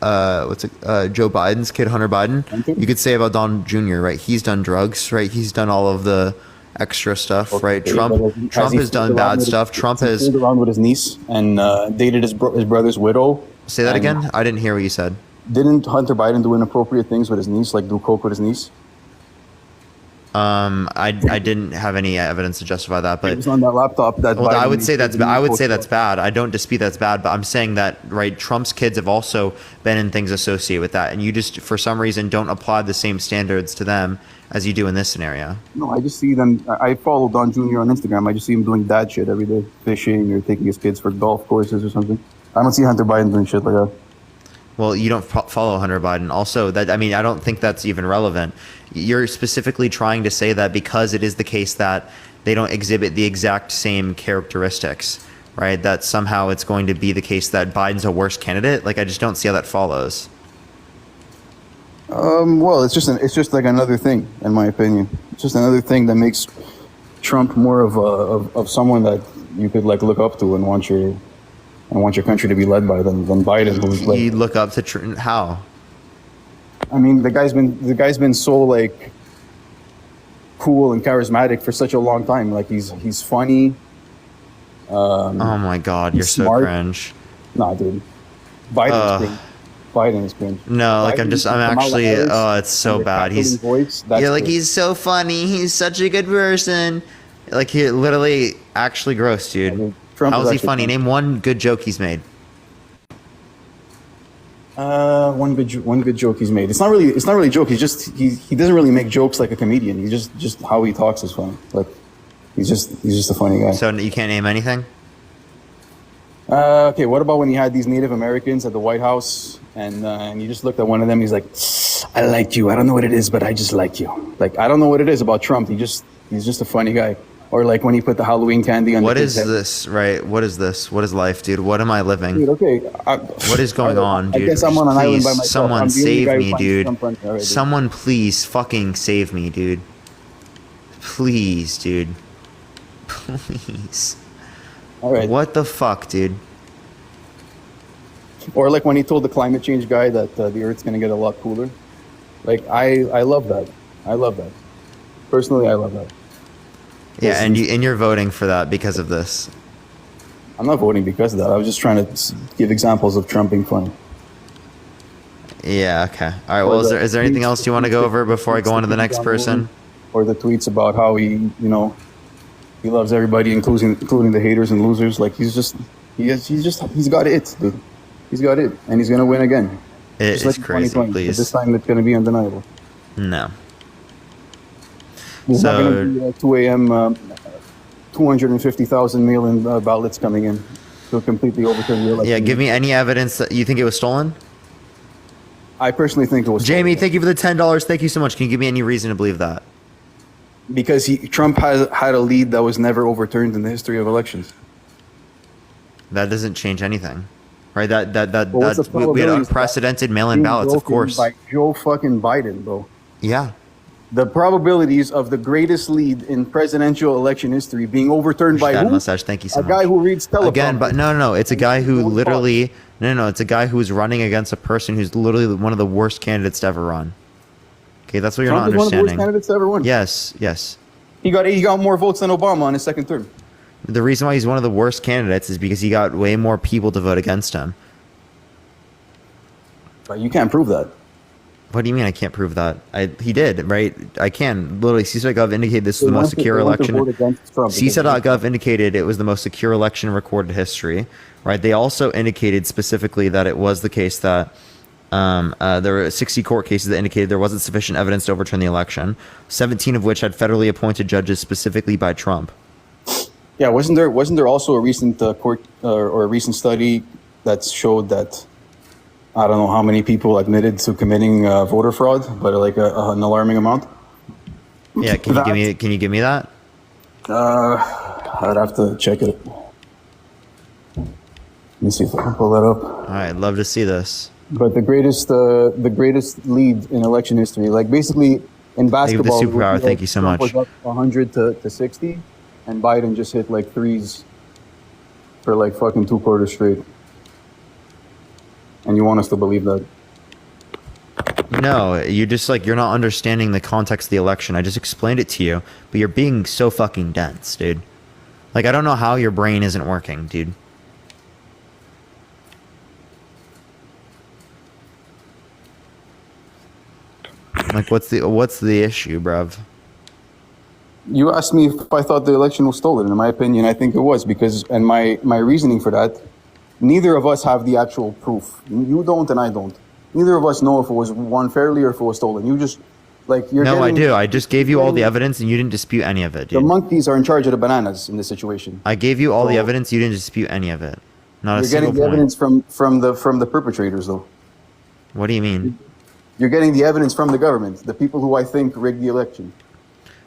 Biden's kid, Hunter Biden. Hunter? You could say about Don Jr., right? He's done drugs, right? He's done all of the extra stuff, right? Okay, Trump but has done fooled around bad with stuff. his- Trump he has fooled around with his niece and dated his brother's widow. say that And again. I didn't hear what you said. Didn't Hunter Biden do inappropriate things with his niece, like do coke with his niece? I didn't have any evidence to justify that, It but was on that laptop that. well, I Biden would say that's I would say that's posted. bad. I don't dispute that's bad, but I'm saying that right. Trump's kids have also been in things associated with that, and you just for some reason don't apply the same standards to them as you do in this scenario. No, I just see them. I follow Don Jr. on Instagram. I just see him doing dad shit every day, fishing or taking his kids for golf courses or something. I don't see Hunter Biden doing shit like that. Well, you don't follow Hunter Biden. Also, I don't think that's even relevant. You're specifically trying to say that because it is the case that they don't exhibit the exact same characteristics, right? That somehow it's going to be the case that Biden's a worse candidate. Like, I just don't see how that follows. Well, it's just like another thing, in my opinion. It's just another thing that makes Trump more of someone that you could like look up to and want your country to be led by than Biden, who's You like. look up to how? I mean, the guy's been so like cool and charismatic for such a long time. Like he's funny. Oh my God, you're so smart. cringe. Nah, dude. Biden's cringe. Biden is cringe. No, like I'm Kamala actually. Harris Oh, it's so and the bad. cackling voice, that's Yeah, like cringe. he's so funny. He's such a good person. Like he literally actually gross, dude. I mean, Trump How is is he actually funny? funny. Name one good joke he's made. One good joke he's made. It's not really a joke. He doesn't really make jokes like a comedian. He just how he talks is funny. Like he's just a funny guy. So you can't name anything? Okay, what about when he had these Native Americans at the White House and you just looked at one of them, he's like, I like you. I don't know what it is, but I just like you. Like I don't know what it is about Trump. He's just a funny guy. Or like when he put the Halloween candy on What the is kid's head. this, right? What is this? What is life, dude? What am I living? Dude, okay. What is going on, dude? I guess I'm on an island by myself. Someone I'm the only save guy who me, finds dude. Trump funny already. Someone please fucking save me, dude. Please, dude. Please. All right. What the fuck, dude? Or like when he told the climate change guy that the Earth's gonna get a lot cooler. Like I love that. I love that. Personally, I love that. Yeah, and you're voting for that because of this. I'm not voting because of that. I was just trying to give examples of Trump being funny. Yeah, okay. All right, well, is there anything else you want to go over before I go on to the next person? Or the tweets about how he loves everybody, including the haters and losers. Like he's got it, dude. He's got it, and he's gonna win again. It Just is like crazy, 2020, but please. this time it's gonna be undeniable. No. There's not So- gonna be 2 a.m. 250,000 mail-in ballots coming in to completely overturn the election. Yeah, give me any evidence that you think it was stolen. I personally think it was Jamie, thank you for the $10. Thank you so much. Can you give me any reason to believe that? because Trump has had a lead that was never overturned in the history of elections. That doesn't change anything, right? Well, what's the we had probability of unprecedented that mail-in being ballots, of broken course. by Joe fucking Biden, bro. Yeah. The probabilities of the greatest lead in presidential election history being overturned by Dad who? mustache. Thank you so A much. guy who reads teleprompters. Again, but no. It's a guy who Who literally no. It's a guy who is running against a person who's literally one of the worst candidates to ever run. Okay, that's what you're Trump not is one of the worst understanding. candidates to ever won. Yes. He got more votes than Obama on his second term. The reason why he's one of the worst candidates is because he got way more people to vote against him. But you can't prove that. What do you mean I can't prove that? He did, right? I can. Literally, CISA.gov indicated this was the most secure election. CISA.gov indicated it was the most secure election in recorded history, right? They also indicated specifically that it was the case that there were 60 court cases that indicated there wasn't sufficient evidence to overturn the election, 17 of which had federally appointed judges specifically by Trump. Yeah, wasn't there also a recent court or a recent study that showed that I don't know how many people admitted to committing voter fraud, but like an alarming amount? Yeah, can you give me that? I'd have to check it. Let me see if I can pull that up. All right, I'd love to see this. But the greatest lead in election history, like basically in basketball, the superpower. it would be Thank you so Trump much. was up 100 to 60, and Biden just hit like threes for like fucking 2 quarters straight. And you want us to believe that? No, you're not understanding the context of the election. I just explained it to you, but you're being so fucking dense, dude. Like, I don't know how your brain isn't working, dude. Like, what's the issue, bruv? You asked me if I thought the election was stolen. In my opinion, I think it was and my reasoning for that, neither of us have the actual proof. You don't and I don't. Neither of us know if it was won fairly or if it was stolen. You just, like, you're No, I getting- do. I just gave you all the evidence and you didn't dispute any of it, The dude. monkeys are in charge of the bananas in this situation. I gave you all the So- evidence. You didn't dispute any of it. Not a You're single getting the point. evidence from the perpetrators, though. What do you mean? You're getting the evidence from the government, the people who I think rigged the election.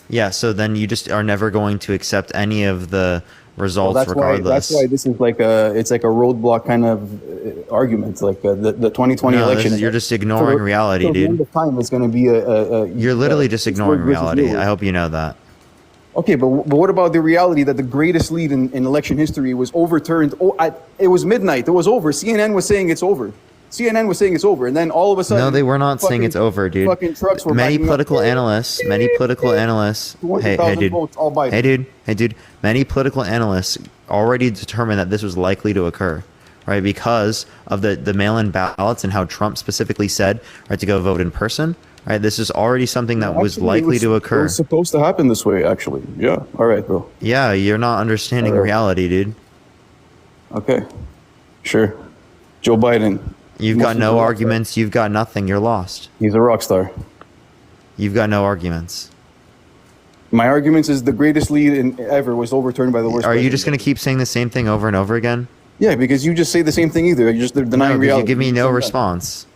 Yeah, so then you just are never going to accept any of the results Well, regardless. that's why this is like it's like a roadblock kind of argument, like the 2020 No, election. you're just ignoring reality, till the dude. end of time is going to be a You're literally just ignoring Pittsburgh versus reality. Steelers. I hope you know that. Okay, but what about the reality that the greatest lead in election history was overturned? It was midnight. It was over. CNN was saying it's over. And then all of a sudden, No, they were not saying it's over, dude. Fucking trucks were Many backing up. political analysts. Hey, 200,000 dude. votes, all Biden. Hey, dude. Many political analysts already determined that this was likely to occur, right? Because of the mail-in ballots and how Trump specifically said, right, to go vote in person, right? This is already something that was Actually, likely to It occur. was supposed to happen this way, actually. Yeah. All right, bro. Yeah, you're not understanding Alright. reality, dude. Okay. Sure. Joe Biden, You've got Muslims no are rock arguments. You've got nothing. You're lost. stars. He's a rock star. You've got no arguments. My arguments is the greatest lead ever was overturned by the worst. Are you president. just going to keep saying the same thing over and over again? Yeah, because you just say the same thing either. You're just No, denying because reality. you give me no Saying that. response.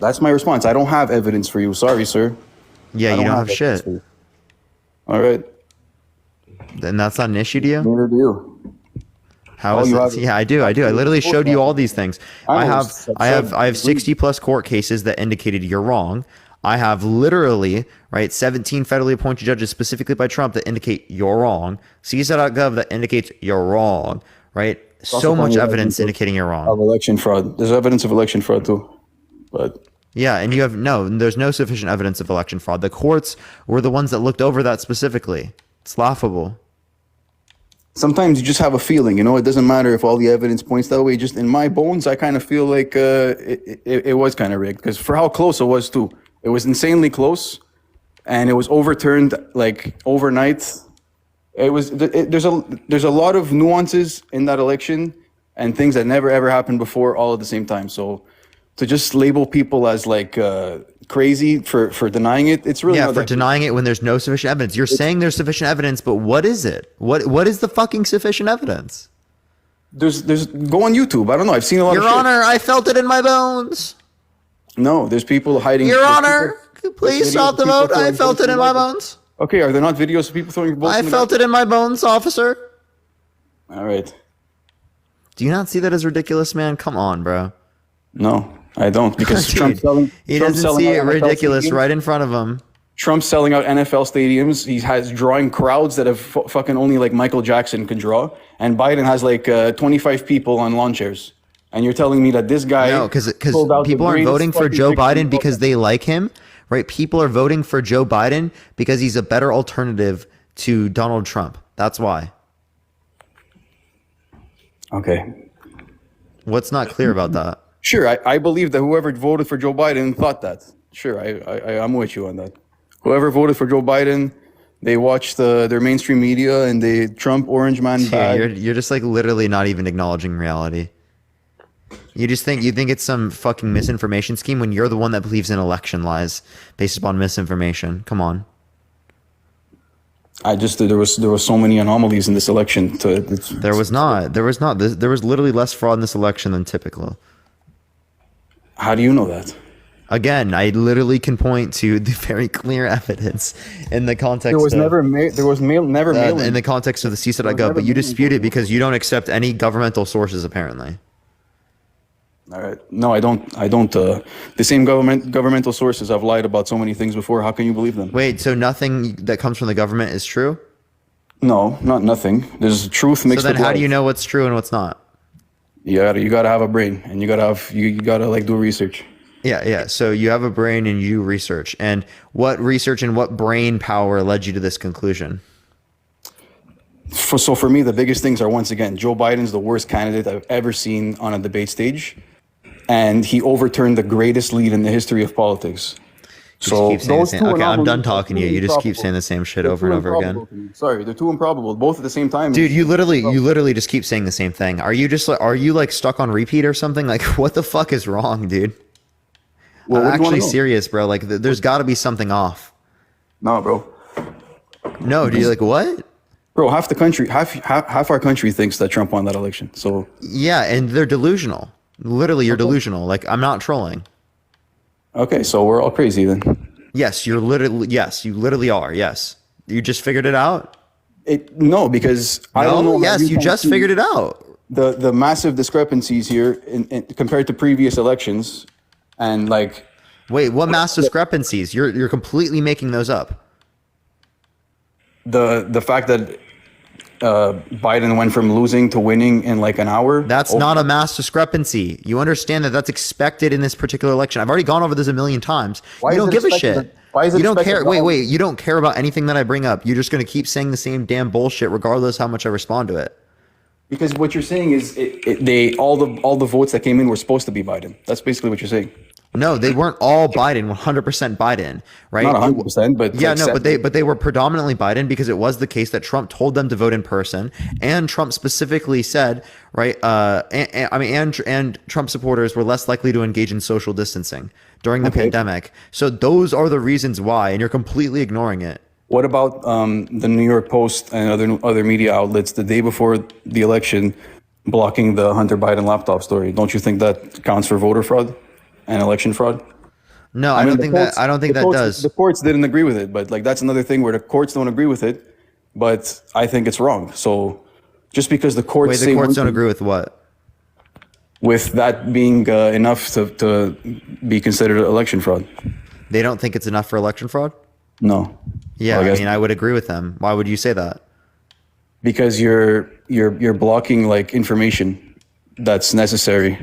That's my response. I don't have evidence for you. Sorry, sir. Yeah, you don't have evidence shit. for you. All right. Then that's not an issue to you? Neither do you. How Oh, is you it? have- Yeah, I do. I literally showed you all these things. I know, I have 60 plus court cases that indicated you're wrong. I have literally, right, 17 federally appointed judges specifically by Trump that indicate you're wrong. CISA.gov that indicates you're wrong, right? So also much finding evidence evidence indicating you're Of wrong. election fraud. There's evidence of election fraud too. But Yeah, and there's no sufficient evidence of election fraud. The courts were the ones that looked over that specifically. It's laughable. sometimes you just have a feeling, you know, it doesn't matter if all the evidence points that way. Just in my bones, I kind of feel like it was kind of rigged because for how close it was too. It was insanely close, and it was overturned like overnight. It was there's a lot of nuances in that election and things that never ever happened before all at the same time. So to just label people as like crazy for denying it, it's really Yeah, not for that denying it when there's no sufficient evidence. You're saying there's sufficient evidence, but what is it? What is the fucking sufficient evidence? There's go on YouTube. I don't know. I've seen a lot Your of shit. Honor, I felt it in my bones. No, there's people hiding. Your there's Honor, people- please there's stop videos the of people vote. I throwing felt votes it in my garbage. bones. Okay, are there not videos of people throwing votes? I in the felt it in my bones, officer. garbage? All right. Do you not see that as ridiculous, man? Come on, bro. No, I don't because Dude, Trump's selling. he Trump's doesn't selling see it out NFL ridiculous stadiums. right in front of him. Trump's selling out NFL stadiums. He has drawing crowds that have fucking only like Michael Jackson could draw, and Biden has like 25 people on lawn chairs. And you're telling me that this guy No, because pulled out the people aren't greatest voting for fucking Joe picture Biden of because all they like him, right? People are voting for Joe Biden because he's a better alternative to Donald Trump. That's why. time. Okay. What's not clear about that? Sure, I believe that whoever voted for Joe Biden thought that. Sure, I'm with you on that. Whoever voted for Joe Biden, they watched their mainstream media and they Trump orange man Dude, bad. you're just like literally not even acknowledging reality. You think it's some fucking misinformation scheme when you're the one that believes in election lies based upon misinformation. Come on. I just there was so many anomalies in this election. There was not. There was literally less fraud in this election than typical. How do you know that? Again, I literally can point to the very clear evidence in the context There was of, never never mail in the context of the CISA.gov, never but you mail-in dispute it because you don't accept any governmental sources apparently. All right. No, I don't. The same governmental sources have lied about so many things before. How can you believe them? Wait, so nothing that comes from the government is true? No, not nothing. There's truth So mixed then with how lies. do you know what's true and what's not? You gotta have a brain, and you gotta like do research. Yeah. So you have a brain and you do research. And what research and what brain power led you to this conclusion? So for me, the biggest things are once again, Joe Biden's the worst candidate I've ever seen on a debate stage, and he overturned the greatest lead in the history of politics. You just keep saying the same. Okay, I'm done anomalies talking are to you. You just keep improbable. saying the same shit They're over too and over improbable again. to me. Sorry, they're too improbable, both at the same time. Dude, you literally just keep saying the same thing. Are you like stuck on repeat or something? Like what the fuck is wrong, dude? Well, I'm what do you wanna actually know? serious, bro. Like there's got to be something off. No, bro. No, dude, like what? Bro, half the country, half our country thinks that Trump won that election. So Yeah, and they're delusional. Literally, you're delusional. Like I'm not trolling. okay, so we're all crazy then. Yes, you literally are. Yes. You just figured it out? No, because I don't know. No, how yes, you can just see figured it out. the massive discrepancies here compared to previous elections, and like Wait, what mass discrepancies? You're completely making those up. the fact that Biden went from losing to winning in like an hour. That's not a mass discrepancy. You understand that that's expected in this particular election. I've already gone over this a million times. Why You is don't it give a expected shit. that- why is it You don't expected care. that- Wait. You don't care about anything that I bring up. You're just going to keep saying the same damn bullshit regardless how much I respond to it. Because what you're saying is they all the votes that came in were supposed to be Biden. That's basically what you're saying. No, they weren't all Biden, 100% Biden, right? Not 100%, but Yeah, like no, 70. but they were predominantly Biden because it was the case that Trump told them to vote in person, and Trump specifically said, right? And Trump supporters were less likely to engage in social distancing during the Okay. pandemic. So those are the reasons why, and you're completely ignoring it. What about the New York Post and other media outlets the day before the election blocking the Hunter Biden laptop story? Don't you think that counts for voter fraud and election fraud? No, I don't think that. I don't think that does. The courts didn't agree with it, but like that's another thing where the courts don't agree with it, but I think it's wrong. So just because the courts Wait, say the courts one don't thing, agree with what? with that being enough to be considered election fraud. They don't think it's enough for election fraud? No. Yeah, Well, I guess mean, I would agree with them. Why would you say that? because you're blocking like information that's necessary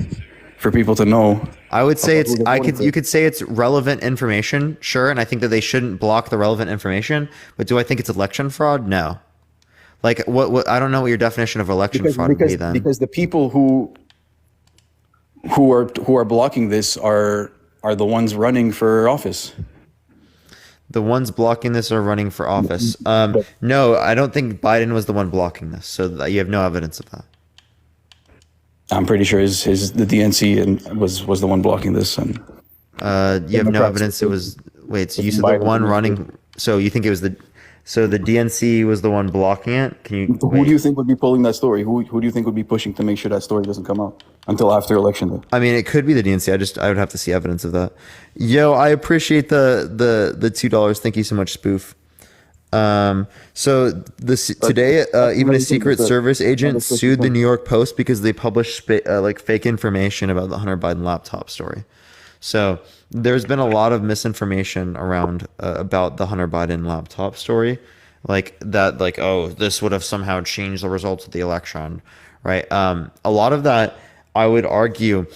for people to know. I would say it's who they're voting for. you could say it's relevant information, sure, and I think that they shouldn't block the relevant information, but do I think it's election fraud? No. Like what I don't know what your definition of election fraud would be then. Because the people who are blocking this are the ones running for office. The ones blocking this are running for office. No, I don't think Biden was the one blocking this, so that you have no evidence of that. I'm pretty sure the DNC was the one blocking this, and You have no Democrats- evidence it was. Wait, so you said the Biden one was- running. So you think it was the. So the DNC was the one blocking it? Can you? who wait. do you think would be pulling that story? Who do you think would be pushing to make sure that story doesn't come out until after election day? I mean, it could be the DNC. I would have to see evidence of that. Yo, I appreciate the $2. Thank you so much, Spoof. So today, even a Secret Service agent sued the New York Post because they published like fake information about the Hunter Biden laptop story. So there's been a lot of misinformation around about the Hunter Biden laptop story, like that, like, oh, this would have somehow changed the results of the election, right? A lot of that, I would argue,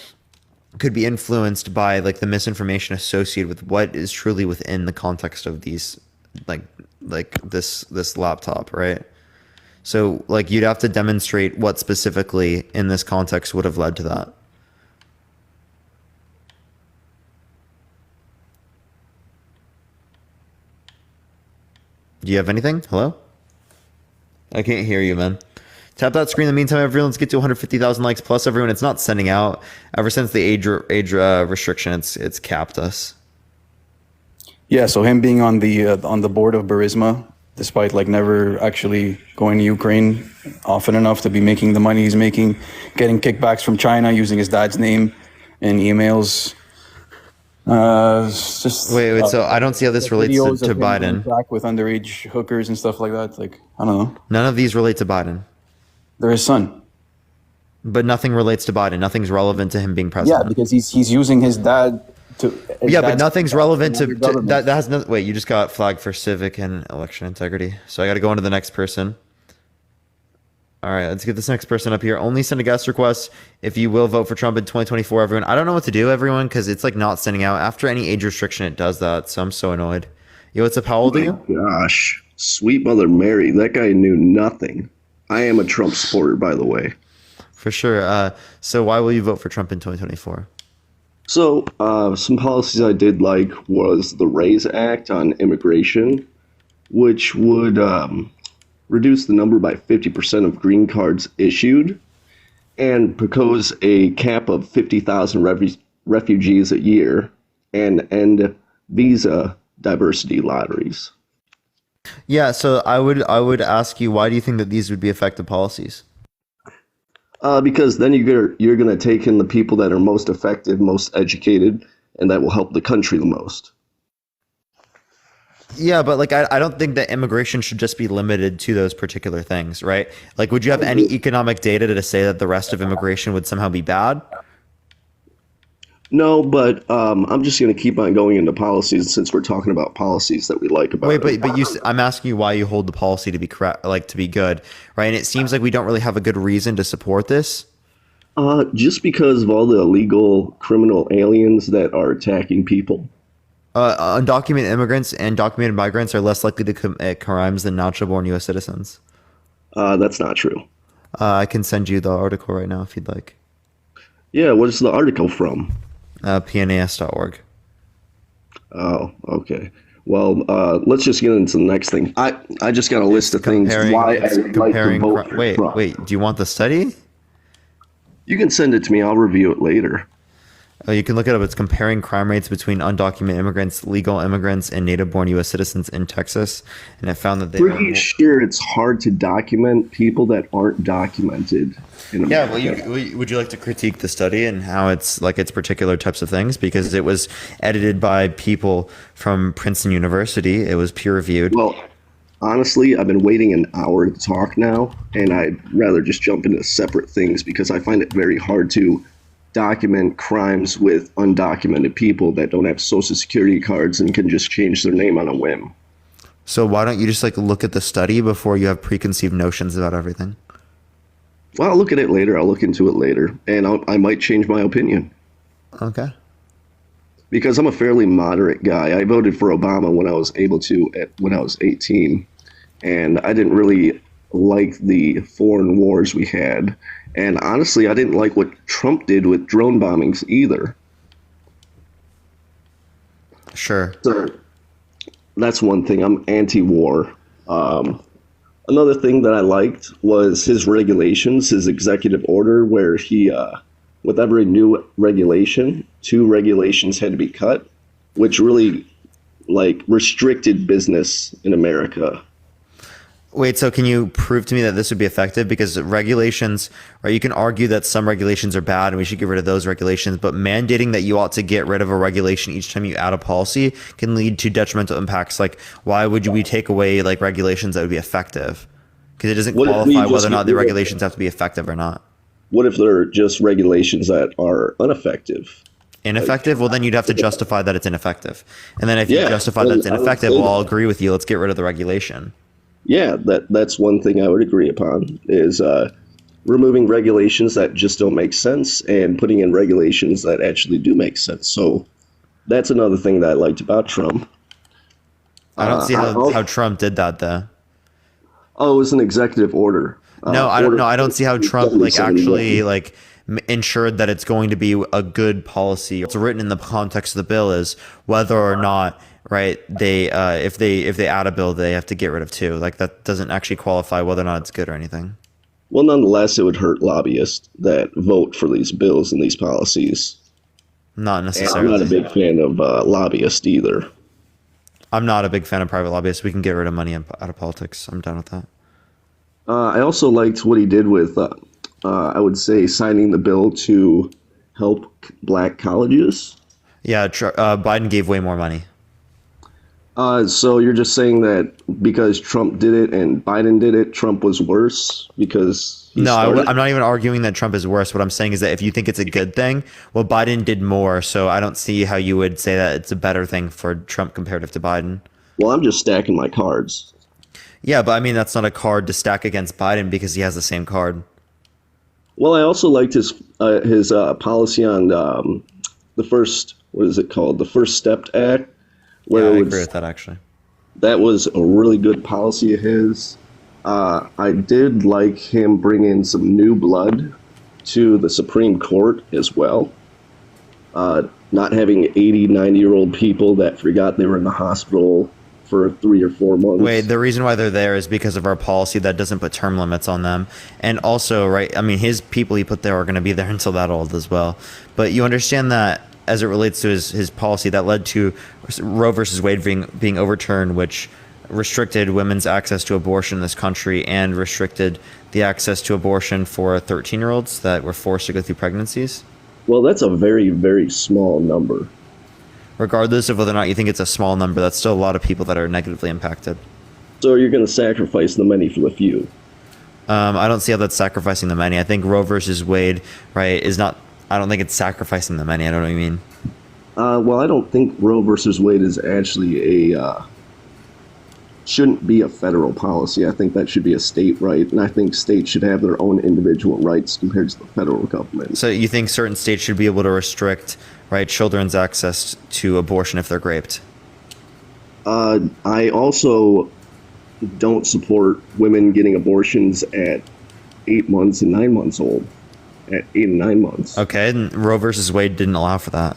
could be influenced by like the misinformation associated with what is truly within the context of these, like this laptop, right? So like you'd have to demonstrate what specifically in this context would have led to that. Do you have anything? Hello? I can't hear you, man. Tap that screen. In the meantime, everyone, let's get to 150,000 likes plus. Everyone, it's not sending out. Ever since the age restriction, it's capped us. Yeah, so him being on the board of Burisma, despite like never actually going to Ukraine often enough to be making the money he's making, getting kickbacks from China using his dad's name in emails. It's just Wait. So I don't see how this relates videos to of him on Biden. track with underage hookers and stuff like that. Like I don't know, None of these relate to Biden, they're his son. but nothing relates to Biden. Nothing's relevant to him being Yeah, president. because he's using his dad to. Yeah, but nothing's relevant to government. that. That has no. Wait, you just got flagged for civic and election integrity. So I got to go on to the next person. All right, let's get this next person up here. Only send a guest request if you will vote for Trump in 2024, everyone. I don't know what to do, everyone, because it's like not sending out. After any age restriction, it does that. So I'm so annoyed. Yo, what's up? How old are you? Gosh, sweet Mother Mary, that guy knew nothing. I am a Trump supporter, by the way. For sure. So why will you vote for Trump in 2024? So, some policies I did like was the RAISE Act on immigration, which would reduce the number by 50% of green cards issued, and propose a cap of 50,000 refugees a year, and end visa diversity lotteries. Yeah, so I would ask you, why do you think that these would be effective policies? Because then you're going to take in the people that are most effective, most educated, and that will help the country the most. Yeah, but like I don't think that immigration should just be limited to those particular things, right? Like, would you have any economic data to say that the rest of immigration would somehow be bad? No, but I'm just going to keep on going into policies since we're talking about policies that we like about Wait, it. but I'm asking you why you hold the policy to be correct, like to be good, right? And it seems like we don't really have a good reason to support this. Just because of all the illegal criminal aliens that are attacking people. Undocumented immigrants and documented migrants are less likely to commit crimes than natural-born U.S. citizens. That's not true. I can send you the article right now if you'd like. Yeah, what is the article from? PNAS.org. Oh, okay. Well, let's just get into the next thing. I just got a list of things why I would like to vote for Trump. Wait, do you want the study? You can send it to me. I'll review it later. Oh, you can look it up. It's comparing crime rates between undocumented immigrants, legal immigrants, and native-born U.S. citizens in Texas, and it found that they Pretty sure it's hard to document people that aren't documented in Yeah, America. would you like to critique the study and how it's like its particular types of things? Because it was edited by people from Princeton University. It was peer reviewed. Well, honestly, I've been waiting an hour to talk now, and I'd rather just jump into separate things because I find it very hard to document crimes with undocumented people that don't have social security cards and can just change their name on a whim. So why don't you just like look at the study before you have preconceived notions about everything? Well, I'll look at it later. I'll look into it later, and I might change my opinion Okay. because I'm a fairly moderate guy. I voted for Obama when I was able to when I was 18, and I didn't really like the foreign wars we had. And honestly, I didn't like what Trump did with drone bombings either. Sure. So that's one thing. I'm anti-war. Another thing that I liked was his regulations, his executive order, where he, with every new regulation, 2 regulations had to be cut, which really like restricted business in America. Wait, so can you prove to me that this would be effective? Because regulations, right, you can argue that some regulations are bad and we should get rid of those regulations, but mandating that you ought to get rid of a regulation each time you add a policy can lead to detrimental impacts. Like, why would we take away like regulations that would be effective? Because it doesn't What if we qualify just whether or not get the rid of regulations have to be effective or not. What if they're just regulations that are ineffective? Ineffective? Well, then you'd have to justify that it's ineffective. And then if you Yeah, justify that it's I would ineffective, say well, I'll that. agree with you. Let's get rid of the regulation. Yeah, that's one thing I would agree upon is removing regulations that just don't make sense and putting in regulations that actually do make sense. So that's another thing that I liked about Trump. I don't see I how Trump did that, though. Oh, it was an executive order. No, I don't know. I don't see how Trump like 70. actually like ensured that it's going to be a good policy. What's written in the context of the bill is whether or not, right, they if they add a bill they have to get rid of 2. Like that doesn't actually qualify whether or not it's good or anything. Well, nonetheless, it would hurt lobbyists that vote for these bills and these policies. Not And I'm necessarily. not a big fan of lobbyists either. I'm not a big fan of private lobbyists. We can get rid of money out of politics. I'm done with that. I also liked what he did with, I would say, signing the bill to help black colleges. Yeah, Biden gave way more money. So you're just saying that because Trump did it and Biden did it, Trump was worse because he No, started? I'm not even arguing that Trump is worse. What I'm saying is that if you think it's a good thing, well, Biden did more. So I don't see how you would say that it's a better thing for Trump comparative to Biden. Well, I'm just stacking my cards. Yeah, but I mean, that's not a card to stack against Biden because he has the same card. Well, I also liked his policy on the first, what is it called? The First Step Act. Yeah, I it agree with that, actually. That was a really good policy of his. I did like him bringing some new blood to the Supreme Court as well. Not having 80, 90-year-old people that forgot they were in the hospital for 3 or 4 months. Wait, the reason why they're there is because of our policy that doesn't put term limits on them. And also, right, I mean, his people he put there are going to be there until that old as well. But you understand that as it relates to his policy that led to Roe versus Wade being overturned, which restricted women's access to abortion in this country and restricted the access to abortion for 13-year-olds that were forced to go through pregnancies. Well, that's a very, very small number. Regardless of whether or not you think it's a small number, that's still a lot of people that are negatively impacted. So you're going to sacrifice the many for the few. I don't see how that's sacrificing the many. I think Roe versus Wade, right, is not. I don't think it's sacrificing the many. I don't know what you mean. Well, I don't think Roe versus Wade is actually shouldn't be a federal policy. I think that should be a state right, and I think states should have their own individual rights compared to the federal government. So you think certain states should be able to restrict, right, children's access to abortion if they're raped? I also don't support women getting abortions at 8 months and 9 months old. At 8 and 9 months. Okay, and Roe versus Wade didn't allow for that.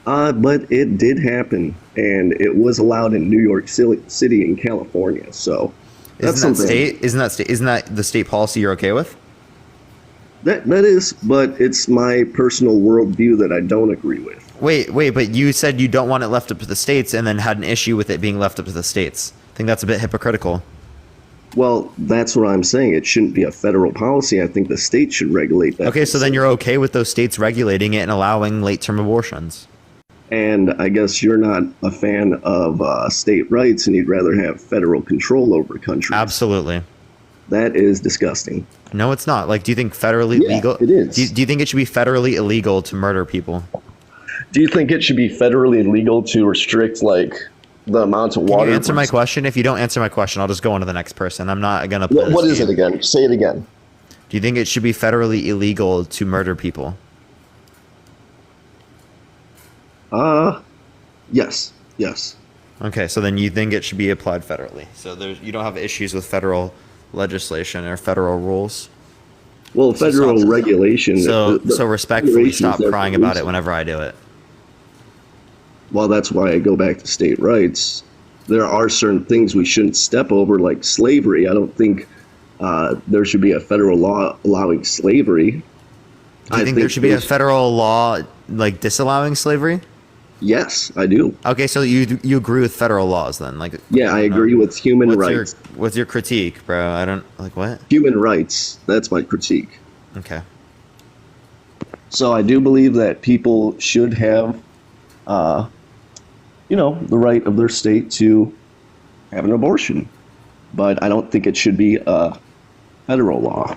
But it did happen, and it was allowed in New York City in California. So that's Isn't that something. state? Isn't that the state policy you're okay with? That is, but it's my personal worldview that I don't agree with. Wait, but you said you don't want it left up to the states, and then had an issue with it being left up to the states. I think that's a bit hypocritical. Well, that's what I'm saying. It shouldn't be a federal policy. I think the state should regulate that. Okay, so then you're okay with those states regulating it and allowing late-term abortions. And I guess you're not a fan of state rights, and you'd rather have federal control over countries. Absolutely. That is disgusting. No, it's not. Like, do you think federally Yeah, legal? it is. Do you think it should be federally illegal to murder people? Do you think it should be federally illegal to restrict, like, the amount of Can water? you answer my question? If you don't answer my question, I'll just go on to the next person. I'm not gonna play What this is it game. again? Say it again. Do you think it should be federally illegal to murder people? Yes. Yes. Okay, so then you think it should be applied federally. So you don't have issues with federal legislation or federal rules. Well, federal regulation. So the respectfully regulations stop are crying about it police. whenever I do it. Well, that's why I go back to state rights. There are certain things we shouldn't step over, like slavery. I don't think there should be a federal law allowing slavery. Do you think there should be a federal law like disallowing slavery? Yes, I do. Okay, so you agree with federal laws then? Like, Yeah, I agree with human what's rights. what's your critique, bro? I don't like what? Human rights. That's my critique. Okay. So I do believe that people should have, the right of their state to have an abortion. But I don't think it should be a federal law.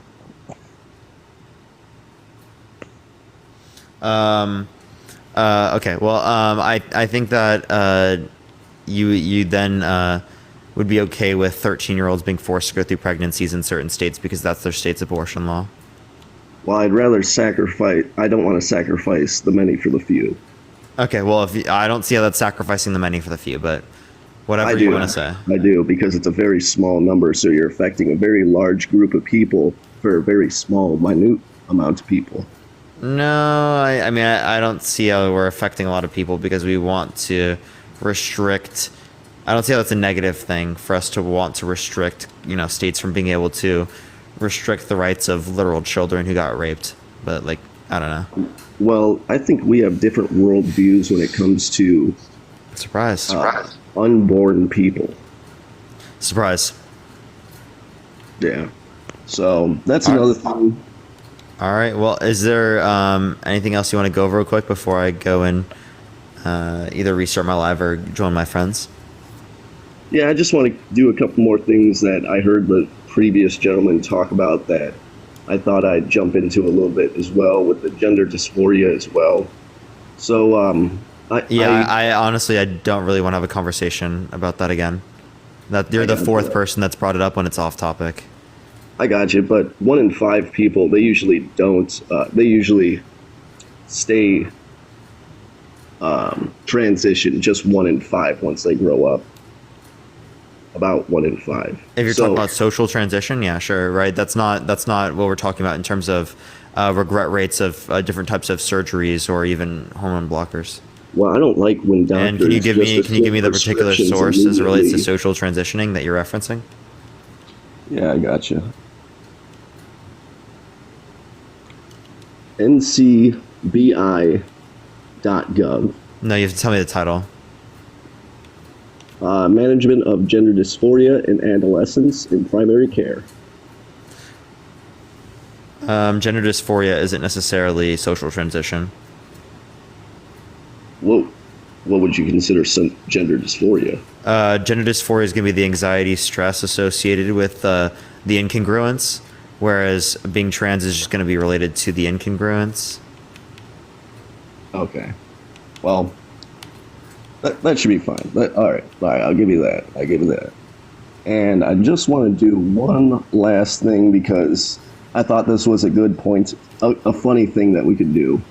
Okay. Well, I think that you then would be okay with 13-year-olds being forced to go through pregnancies in certain states because that's their state's abortion law. Well, I'd rather sacrifice. I don't want to sacrifice the many for the few. Okay. Well, I don't see how that's sacrificing the many for the few, but whatever I do you want to say. I do, because it's a very small number, so you're affecting a very large group of people for a very small, minute amount of people. No, I mean, I don't see how we're affecting a lot of people because we want to restrict. I don't see how that's a negative thing for us to want to restrict, states from being able to restrict the rights of literal children who got raped. But, like, I don't know. Well, I think we have different worldviews when it comes to Surprise. unborn people. Surprise. Yeah. So that's another thing. All right. Well, is there anything else you want to go over real quick before I go and either restart my live or join my friends? Yeah, I just want to do a couple more things that I heard the previous gentleman talk about that I thought I'd jump into a little bit as well, with the gender dysphoria as well. So, I honestly, I don't really want to have a conversation about that again. That you're the fourth person that's brought it up when it's off topic. I got you, but 1 in 5 people, they usually don't. They usually stay transition just 1 in 5 once they grow up. About 1 in 5. If you're talking about social transition, yeah, sure, right. That's not what we're talking about in terms of regret rates of different types of surgeries or even hormone blockers. Well, I don't like when doctors. And can you give me the particular prescriptions source as it relates to immediately. social transitioning that you're referencing? Yeah, I got you. ncbi.gov. No, you have to tell me the title. Management of Gender Dysphoria in Adolescents in Primary Care. Gender dysphoria isn't necessarily social transition. Whoa. What would you consider gender dysphoria? Gender dysphoria is going to be the anxiety, stress associated with the incongruence, whereas being trans is just going to be related to the incongruence. Okay. Well, that should be fine. All right, I'll give you that. And I just want to do one last thing because I thought this was a good point, a funny thing that we could do.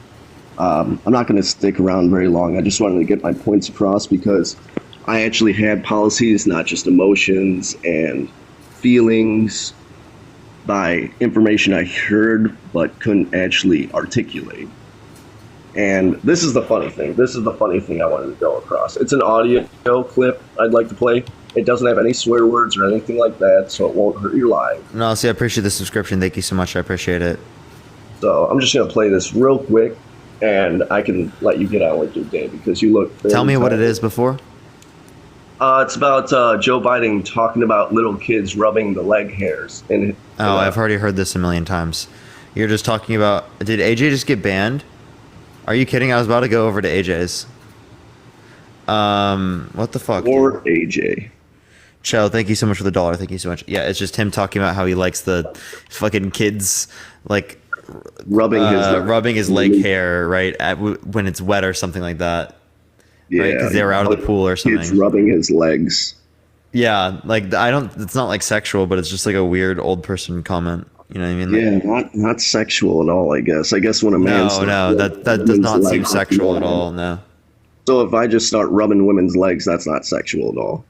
I'm not going to stick around very long. I just wanted to get my points across because I actually had policies, not just emotions and feelings, by information I heard but couldn't actually articulate. And this is the funny thing. This is the funny thing I wanted to go across. It's an audio clip I'd like to play. It doesn't have any swear words or anything like that, so it won't hurt your live. No, see, I appreciate the subscription. Thank you so much. I appreciate it. So I'm just going to play this real quick, and I can let you get on with your day because you look. Tell me what it tired. is before. It's about Joe Biden talking about little kids rubbing the leg hairs. Oh, I've already heard this a million times. You're just talking about. Did AJ just get banned? Are you kidding? I was about to go over to AJ's. What the fuck? Or AJ. Chell, thank you so much for the $1. Thank you so much. Yeah, it's just him talking about how he likes the fucking kids like rubbing his leg hair right when it's wet or something like that. Yeah, right? Because they were out of the pool or something. Kids rubbing his legs. Yeah, like I don't. It's not like sexual, but it's just like a weird old person comment. You know what I mean? Like, Yeah, not sexual at all. I guess when a man that does not seem sexual at all. No. So if I just start rubbing women's legs, that's not sexual at all.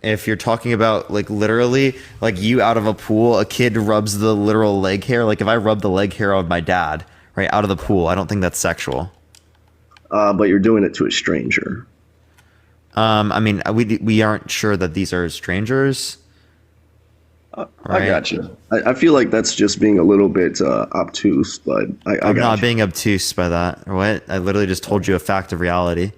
If you're talking about like literally like you out of a pool, a kid rubs the literal leg hair. Like if I rub the leg hair of my dad right out of the pool, I don't think that's sexual. But you're doing it to a stranger. I mean, we aren't sure that these are strangers. I Right. got you. I feel like that's just being a little bit obtuse, but I'm got not you. being obtuse by that. What? I literally just told you a fact of reality.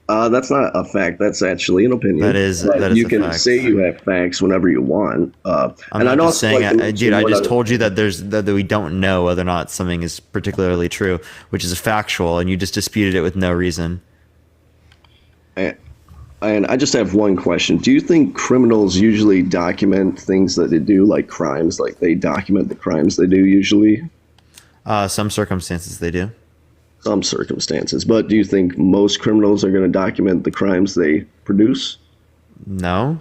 That's not a fact. That's actually an opinion. That is But you a can fact. say you have facts whenever you want. I'm and not I'd just also saying, like to dude. I mention just what told you that that we don't know whether or not something is particularly true, which is factual, and you just disputed it with no reason. And I just have one question. Do you think criminals usually document things that they do, like crimes? Like they document the crimes they do usually? Some circumstances they do. Some circumstances. But do you think most criminals are going to document the crimes they produce? No.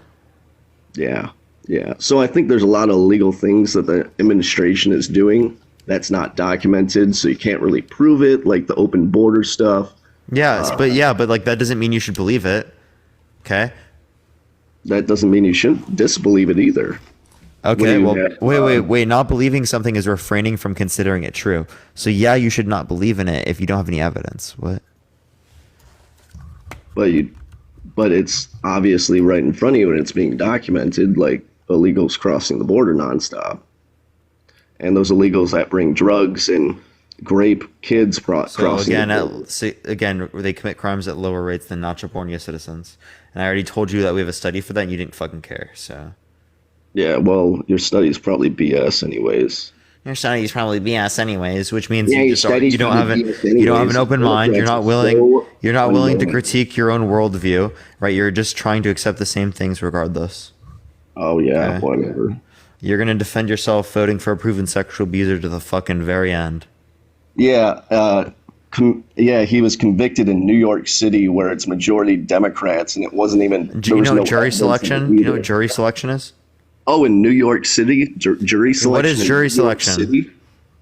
Yeah. Yeah. So I think there's a lot of illegal things that the administration is doing that's not documented, so you can't really prove it, like the open border stuff. Yes, but like that doesn't mean you should believe it. Okay. That doesn't mean you shouldn't disbelieve it either. Okay. you Well, have- wait. Not believing something is refraining from considering it true. So yeah, you should not believe in it if you don't have any evidence. What? But it's obviously right in front of you and it's being documented, like illegals crossing the border nonstop. And those illegals that bring drugs and grape kids So crossing again, the border. again, they commit crimes at lower rates than natural-born U.S. citizens. And I already told you that we have a study for that, and you didn't fucking care. So Yeah, well, your study is probably BS anyways. your study is probably BS anyways, which means Yeah, you your just don't, study's you don't have probably an BS you don't have an anyways. open mind. You're not willing. So You're not willing to unwilling. critique your own worldview, right? You're just trying to accept the same things regardless. Oh, yeah, Okay. whatever. You're gonna defend yourself voting for a proven sexual abuser to the fucking very end. Yeah, he was convicted in New York City where it's majority Democrats and it wasn't even. Do you there was know no jury evidence of it selection? Do you know either. what jury selection is? Oh, in New York City, jury selection. What is in jury New York selection? City?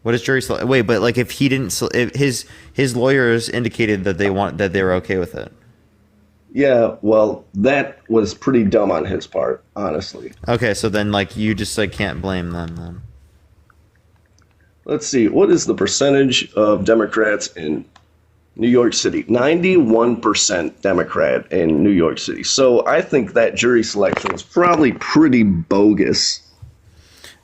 What is jury selection? Wait, but like if he didn't, if his lawyers indicated that they were okay with it. Yeah, well, that was pretty dumb on his part, honestly. Okay, so then like you just like can't blame them then. Let's see, what is the percentage of Democrats in New York City? 91% Democrat in New York City. So I think that jury selection was probably pretty bogus.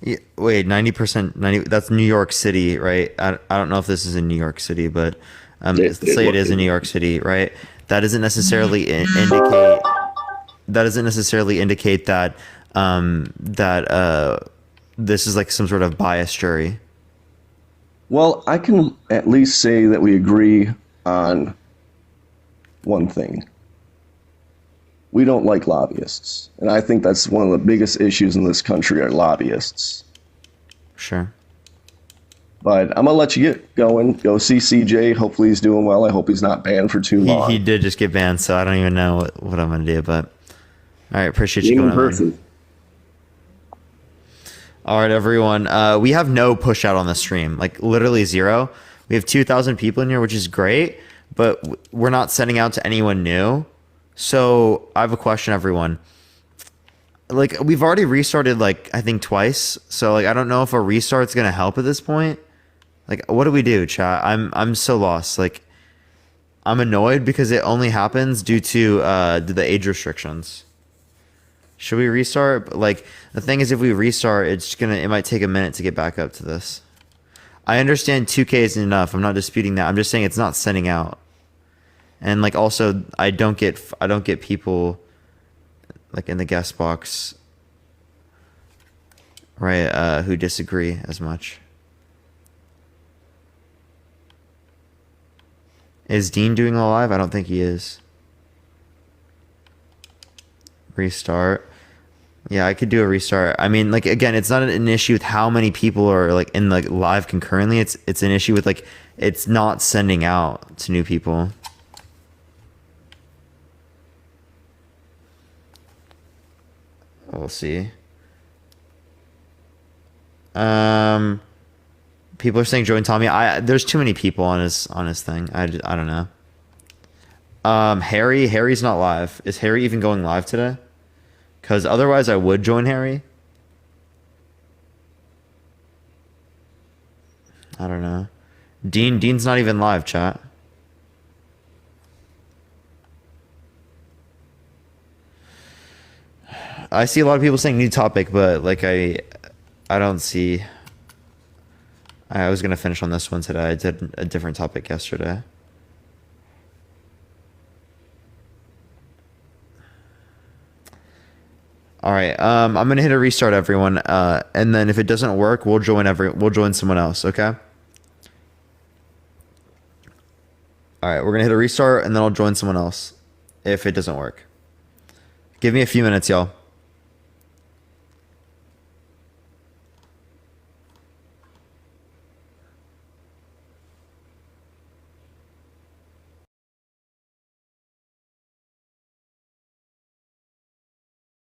Yeah, wait, 90%, 90. That's New York City, right? I don't know if this is in New York City, but let's say it is in New York City, right? That doesn't necessarily indicate. That doesn't necessarily indicate that this is like some sort of biased jury. Well, I can at least say that we agree on one thing. We don't like lobbyists. And I think that's one of the biggest issues in this country are lobbyists. Sure. But I'm going to let you get going. Go see CJ. Hopefully he's doing well. I hope he's not banned for too long. He did just get banned, so I don't even know what I'm gonna do. But all right, appreciate you Even going on. person. All right, everyone. We have no push out on the stream, like literally zero. We have 2,000 people in here, which is great, but we're not sending out to anyone new. So I have a question, everyone. Like we've already restarted, like I think twice. So like I don't know if a restart's gonna help at this point. Like what do we do, chat? I'm so lost. Like I'm annoyed because it only happens due to the age restrictions. Should we restart? Like, the thing is, if we restart, it might take a minute to get back up to this. I understand 2K isn't enough. I'm not disputing that. I'm just saying it's not sending out. And like, also, I don't get people like in the guest box, right, who disagree as much. Is Dean doing a live? I don't think he is. Restart. Yeah, I could do a restart. I mean, like, again, it's not an issue with how many people are like in like live concurrently. It's an issue with like it's not sending out to new people. We'll see. People are saying join Tommy. There's too many people on his thing. I don't know. Harry's not live. Is Harry even going live today? Because otherwise I would join Harry. I don't know. Dean's not even live, chat. I see a lot of people saying new topic, but like I don't see. I was gonna finish on this one today. I did a different topic yesterday. All right, I'm gonna hit a restart, everyone, and then if it doesn't work, we'll join someone else. Okay. All right, we're gonna hit a restart, and then I'll join someone else if it doesn't work. Give me a few minutes, y'all.